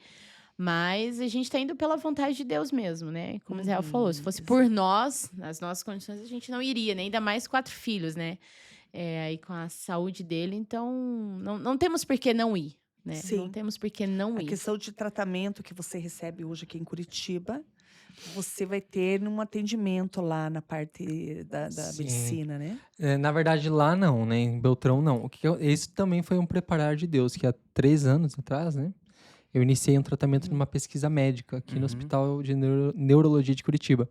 Mas a gente está indo pela vontade de Deus mesmo, né? Como o Israel falou, se fosse por nós, nas nossas condições, a gente não iria, né? Ainda mais 4 filhos, né? Aí com a saúde dele, então não temos por que não ir, né? Sim. Não temos por que não A ir. questão de tratamento que você recebe hoje aqui em Curitiba, você vai ter num atendimento lá na parte da Sim. medicina, né? Na verdade, lá não, né? Em Beltrão, não. Isso também foi um preparar de Deus, que há 3 anos atrás, né? Eu iniciei um tratamento numa pesquisa médica aqui no Hospital de Neurologia de Curitiba.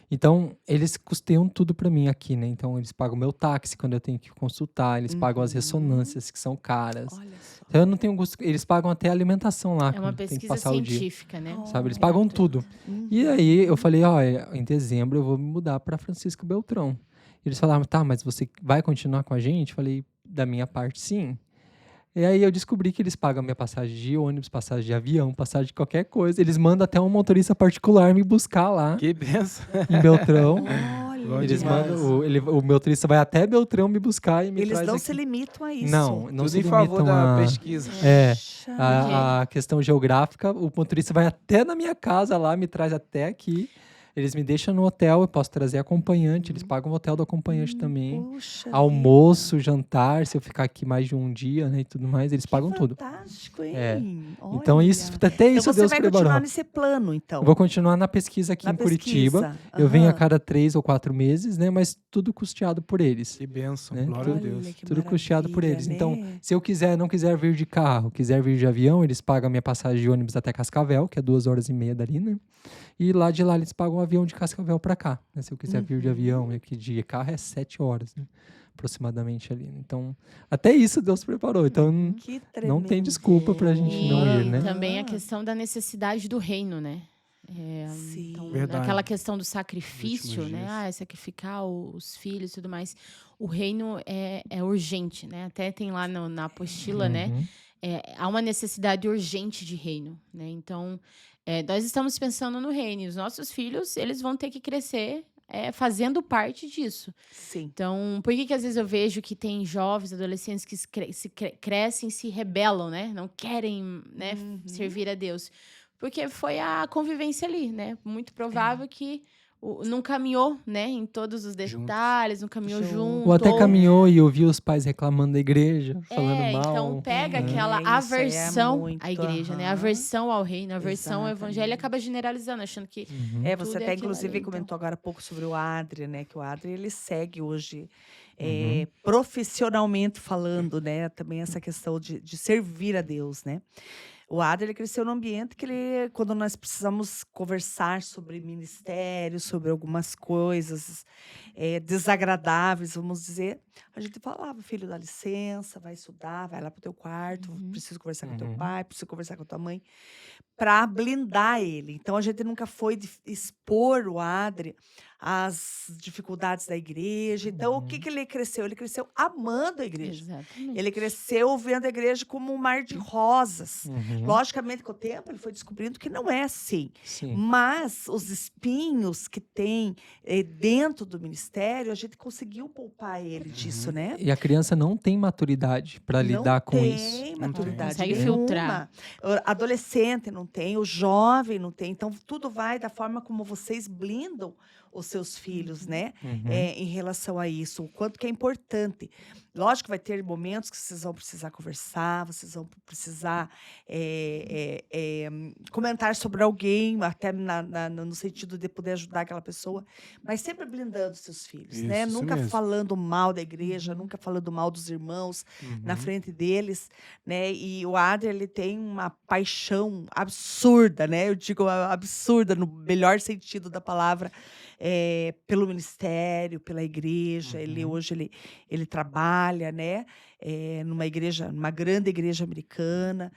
Então, eles custeiam tudo para mim aqui, né? Então, eles pagam o meu táxi quando eu tenho que consultar, eles pagam as ressonâncias, que são caras. Olha só. Então, eu não tenho gosto. Eles pagam até a alimentação lá. É uma quando tem que pesquisa passar o dia. científica, né? Sabe? Eles pagam tudo. E aí, eu falei, em dezembro eu vou me mudar para Francisco Beltrão. E eles falaram, tá, mas você vai continuar com a gente? Eu falei, da minha parte, sim. E aí eu descobri que eles pagam minha passagem de ônibus, passagem de avião, passagem de qualquer coisa. Eles mandam até um motorista particular me buscar lá Que benção. em Beltrão. Olha, Eles demais. mandam, o motorista vai até Beltrão me buscar e me eles traz não aqui. se limitam a isso. Não Tudo se em favor limitam da a... pesquisa. É, Puxa, a questão geográfica, o motorista vai até na minha casa lá, me traz até aqui. Eles me deixam no hotel, eu posso trazer acompanhante, eles pagam o hotel do acompanhante também. puxa Almoço, jantar, se eu ficar aqui mais de um dia, né, e tudo mais, eles vida. pagam Que tudo. fantástico, hein? É. Então isso, Olha. até isso Então você Deus vai preparou. continuar nesse plano, então. Eu vou continuar na pesquisa aqui Na em Curitiba. pesquisa. Eu venho a Aham. cada 3 ou 4 meses, né, mas tudo custeado por eles. Que benção. Né? Glória a Olha, Deus. que Tudo custeado por maravilha, eles. né? Então, se eu não quiser vir de carro, quiser vir de avião, eles pagam a minha passagem de ônibus até Cascavel, que é 2h30 dali, né? E lá de lá eles pagam o avião de Cascavel para cá. Né? Se eu quiser vir de avião, aqui de carro é 7 horas, né? Aproximadamente ali. Então, até isso Deus preparou. Então, Que não tem tremendo. desculpa pra gente não ir, né? E também a Aham. questão da necessidade do reino, né? Sim. Então, Verdade. aquela questão do sacrifício, Nos últimos né? dias. Sacrificar os filhos e tudo mais. O reino é urgente, né? Até tem lá na apostila, né? Uhum. Há uma necessidade urgente de reino, né? Então, nós estamos pensando no reino. E os nossos filhos, eles vão ter que crescer fazendo parte disso. Sim. Então, por que às vezes eu vejo que tem jovens, adolescentes que crescem e se rebelam, né? Não querem, né, servir a Deus. Porque foi a convivência ali, né? Muito provável que não caminhou, né? Em todos os detalhes, não caminhou junto. Ou até caminhou e ouviu os pais reclamando da igreja, falando mal. Então pega É, aquela isso aí é aversão muito, à igreja, né? aham. Aversão ao reino, aversão ao evangelho, e Exatamente. acaba generalizando, achando que Você tudo é até, aquilo inclusive, ali, então. comentou agora há pouco sobre o Adri, né? Que o Adri, ele segue hoje, Uhum. profissionalmente falando, né? Também essa questão de servir a Deus, né? O Adri, ele cresceu num ambiente que ele, quando nós precisamos conversar sobre ministério, sobre algumas coisas desagradáveis, vamos dizer, a gente falava, filho, dá licença, vai estudar, vai lá pro teu quarto, preciso conversar com teu pai, preciso conversar com tua mãe, para blindar ele. Então, a gente nunca foi expor o Adri às dificuldades da igreja. Então, o que que ele cresceu? Ele cresceu amando a igreja. Exatamente. Ele cresceu vendo a igreja como um mar de rosas. Uhum. Logicamente, com o tempo, ele foi descobrindo que não é assim. Sim. Mas os espinhos que tem dentro do ministério, a gente conseguiu poupar ele disso, né? E a criança não tem maturidade para lidar com isso. Não tem Não maturidade tem. Consegue nenhuma. filtrar. O adolescente não tem, o jovem não tem. Então, tudo vai da forma como vocês blindam os seus filhos, né? Uhum. Em relação a isso. O quanto que é importante. Lógico que vai ter momentos que vocês vão precisar conversar, vocês vão precisar comentar sobre alguém, até no sentido de poder ajudar aquela pessoa, mas sempre blindando seus filhos, né? Isso Nunca mesmo. falando mal da igreja, nunca falando mal dos irmãos na frente deles, né? E o Adri, ele tem uma paixão absurda, né? Eu digo absurda no melhor sentido da palavra, pelo ministério, pela igreja. Ele hoje ele trabalha, né? Numa igreja, numa grande igreja americana.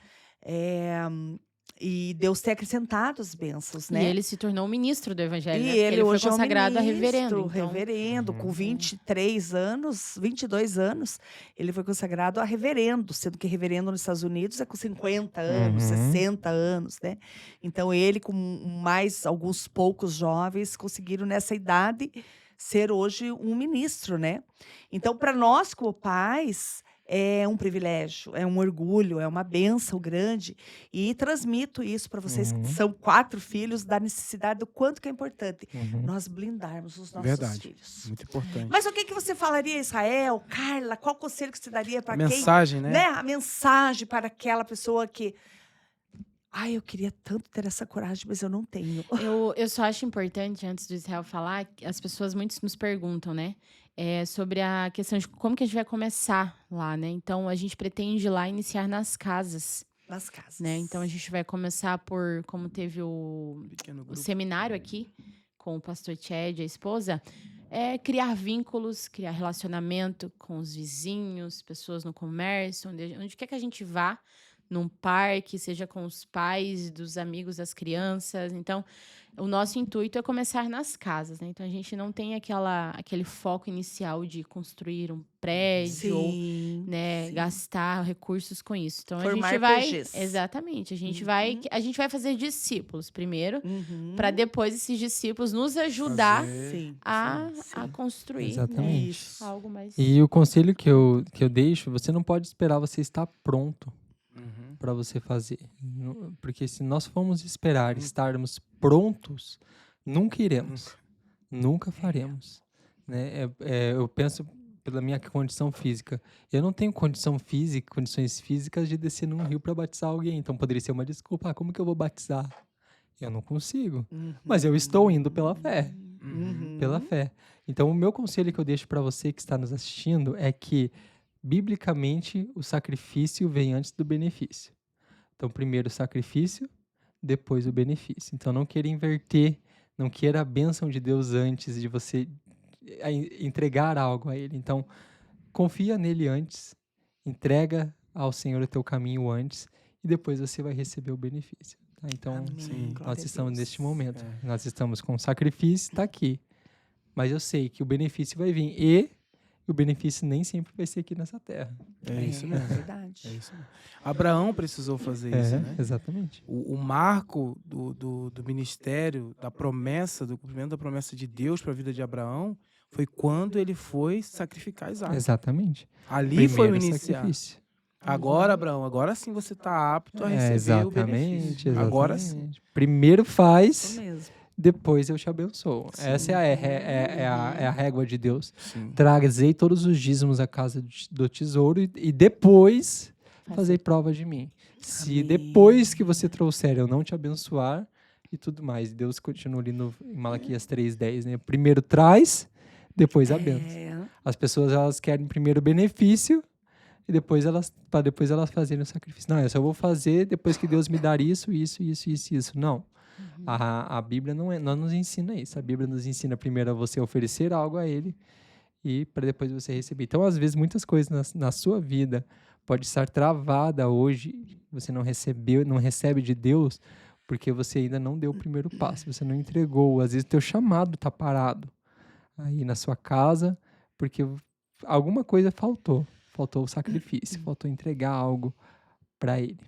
E Deus tem acrescentado as bênçãos, né? E ele se tornou ministro do evangelho, E né? Porque ele foi hoje consagrado é a um reverendo. ministro, Então, reverendo, com 23 anos, 22 anos, ele foi consagrado a reverendo, sendo que reverendo nos Estados Unidos é com 50 anos, 60 anos, né? Então ele, com mais alguns poucos jovens, conseguiram nessa idade ser hoje um ministro, né? Então, para nós como pais, é um privilégio, é um orgulho, é uma bênção grande. E transmito isso para vocês, que são 4 filhos, da necessidade do quanto que é importante nós blindarmos os nossos Verdade. filhos. Muito importante. Mas o que você falaria, Israel, Carla? Qual conselho que você daria para quem? Mensagem, né? A mensagem para aquela pessoa que... Ai, eu queria tanto ter essa coragem, mas eu não tenho. eu só acho importante, antes do Israel falar, que as pessoas muitos nos perguntam, né? Sobre a questão de como que a gente vai começar lá, né? Então, a gente pretende lá iniciar nas casas, Nas casas. né? Então, a gente vai começar por, como teve Pequeno o grupo. seminário aqui, com o pastor Chad e a esposa, criar vínculos, criar relacionamento com os vizinhos, pessoas no comércio, onde quer que a gente vá, num parque, seja com os pais, dos amigos, das crianças. Então, o nosso intuito é começar nas casas, né? Então, a gente não tem aquele foco inicial de construir um prédio ou, Sim, né, sim. gastar recursos com isso. Então, a Formar gente vai... PGs. Exatamente. A gente vai fazer discípulos primeiro, Uhum. para depois esses discípulos nos ajudar Sim, a sim. construir, né, Exatamente. Isso. algo mais... E o conselho que eu deixo, você não pode esperar você estar pronto Uhum. para você fazer. Porque se nós formos esperar estarmos prontos, nunca iremos. Nunca faremos. Né? Eu penso pela minha condição física. Eu não tenho condições físicas de descer num rio para batizar alguém. Então poderia ser uma desculpa. Como que eu vou batizar? Eu não consigo. Mas eu estou indo pela fé. Uhum. Pela fé. Então, o meu conselho que eu deixo para você que está nos assistindo é que, biblicamente, o sacrifício vem antes do benefício. Então, primeiro o sacrifício, depois o benefício. Então, não queira inverter, não queira a bênção de Deus antes de você entregar algo a Ele. Então, confia nele antes, entrega ao Senhor o teu caminho antes, e depois você vai receber o benefício. Tá? Então, Amém. sim, Glória nós a estamos Deus. neste momento. É. Nós estamos com o sacrifício, está aqui. Mas eu sei que o benefício vai vir. E o benefício nem sempre vai ser aqui nessa terra. É isso mesmo. É verdade. É isso mesmo. Abraão precisou fazer isso, né? Exatamente. O marco do ministério, da promessa, do cumprimento da promessa de Deus para a vida de Abraão foi quando ele foi sacrificar Isaac. Exatamente. Ali foi o Primeiro iniciar. sacrifício. Agora, Abraão, agora sim você está apto a receber o Exatamente, benefício. Agora sim. exatamente. Primeiro Isso faz, mesmo. depois eu te abençoo. Sim. Essa é a régua de Deus. Sim. Trazei todos os dízimos à casa do tesouro e depois fazei prova de mim. Se Amém. depois que você trouxer eu não te abençoar e tudo mais. Deus continua ali em Malaquias 3:10, né? Primeiro traz, depois a bênção. As pessoas elas querem primeiro o benefício e depois elas fazerem o sacrifício. Não, eu só vou fazer depois que Deus me dar isso. Não. A Bíblia não nos ensina isso. A Bíblia nos ensina primeiro a você oferecer algo a Ele e para depois você receber. Então, às vezes, muitas coisas na sua vida pode estar travada hoje. Você não recebe de Deus porque você ainda não deu o primeiro passo. Você não entregou. Às vezes, o teu chamado está parado aí na sua casa porque alguma coisa faltou. Faltou o sacrifício, faltou entregar algo para Ele.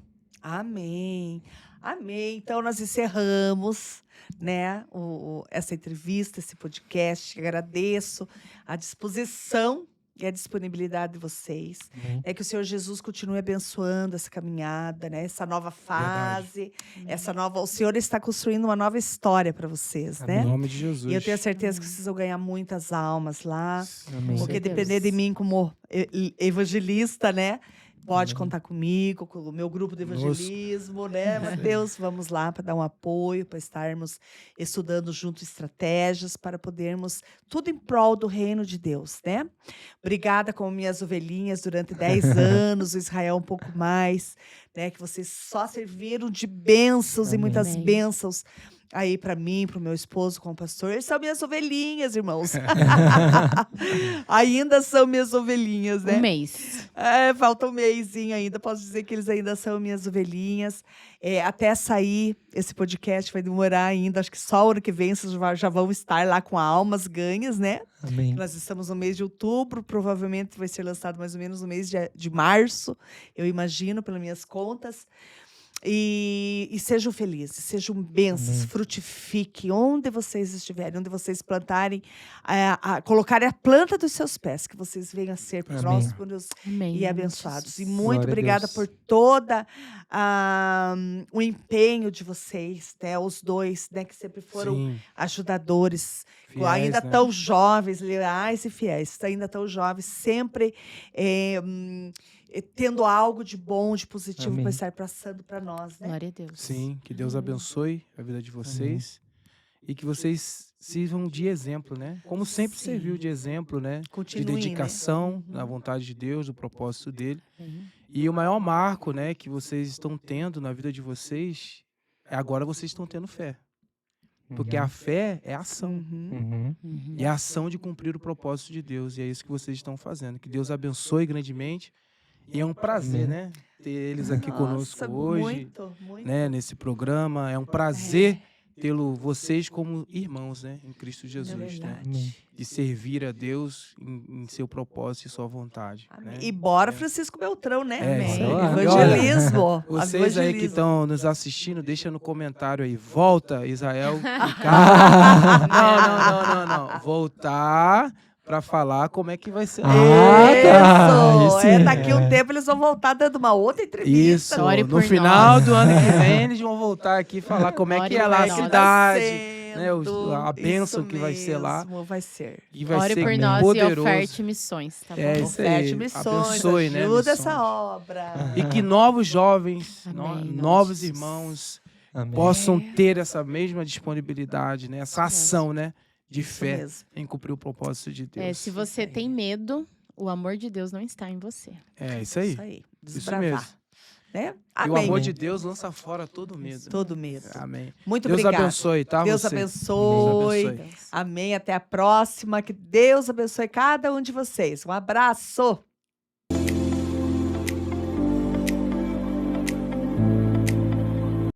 Amém. Amém. Então, nós encerramos, né, essa entrevista, esse podcast. Agradeço a disposição e a disponibilidade de vocês. É que o Senhor Jesus continue abençoando essa caminhada, né, essa nova fase, essa nova... O Senhor está construindo uma nova história para vocês, né? Em nome de Jesus. E eu tenho certeza que vocês vão ganhar muitas almas lá. Amém. Porque certeza. depender de mim como evangelista, né? Pode contar comigo, com o meu grupo de evangelismo, né, Mateus? Vamos lá para dar um apoio, para estarmos estudando junto estratégias, para podermos, tudo em prol do reino de Deus, né? Obrigada como minhas ovelhinhas durante 10 anos, o Israel um pouco mais, né? Que vocês só serviram de bênçãos e muitas Amém. bênçãos aí para mim, para o meu esposo como pastor. Eles são minhas ovelhinhas, irmãos. Ainda são minhas ovelhinhas, né? Um mês. Falta um mêsinho ainda. Posso dizer que eles ainda são minhas ovelhinhas. Até sair esse podcast vai demorar ainda. Acho que só o ano que vem vocês já vão estar lá com almas ganhas, né? Amém. Nós estamos no mês de outubro. Provavelmente vai ser lançado mais ou menos no mês de março. Eu imagino, pelas minhas contas. E sejam felizes, sejam bênçãos, frutifiquem onde vocês estiverem, onde vocês plantarem, colocarem a planta dos seus pés, que vocês venham a ser prósperos Amém. e abençoados. E muito Glória a obrigada Deus. por toda o empenho de vocês, né? Os dois, né? Que sempre foram Sim. ajudadores, Fiéis, ainda né? tão jovens, leais e fiéis, ainda tão jovens, sempre tendo algo de bom, de positivo Amém. para estar passando para nós, né? Glória a Deus. Sim, que Deus abençoe a vida de vocês e que vocês sirvam de exemplo, né? Como sempre Sim. serviu de exemplo, né? De Continuem, dedicação na vontade de Deus, do propósito dele. Amém. E o maior marco, né, que vocês estão tendo na vida de vocês é agora vocês estão tendo fé. Porque a fé é ação. Uhum. E é a ação de cumprir o propósito de Deus. E é isso que vocês estão fazendo. Que Deus abençoe grandemente E é um prazer, Amém. né? Ter eles aqui conosco Nossa, hoje, muito, muito. né? Nesse programa. É um prazer tê-lo vocês como irmãos, né? Em Cristo Jesus, né? Amém. De servir a Deus em seu propósito e sua vontade. Amém. Né? E bora, Francisco Beltrão, né? É, isso aí. Amém. Evangelismo. Vocês aí que Evangelismo. estão nos assistindo, deixa no comentário aí. Volta, Israel. Ricardo. Não. Voltar para falar como é que vai ser. Isso! Isso. Daqui a um tempo eles vão voltar dando uma outra entrevista. Isso, Ore no por final nós. do ano que vem eles vão voltar aqui e falar como é Ore que é por lá a nós. cidade, Sendo, né, a bênção isso que vai ser lá. mesmo, vai ser. E vai Ore ser por nós poderoso. e oferte missões, tá bom? É isso aí. Oferte missões, Abençoe, né, ajuda missões. essa obra. E que novos jovens, Amém, em nome novos de Jesus. irmãos Amém. possam ter essa mesma disponibilidade, né, essa ação, né, de Isso fé mesmo. em cumprir o propósito de Deus. Se você tem medo, o amor de Deus não está em você. É isso aí. Isso aí. Isso Desbravar. mesmo. Né? E o Amém. amor de Deus lança fora todo medo. Todo medo. Amém. Muito Deus obrigada. abençoe, tá? Deus você? abençoe. Deus abençoe. Amém. Até a próxima. Que Deus abençoe cada um de vocês. Um abraço.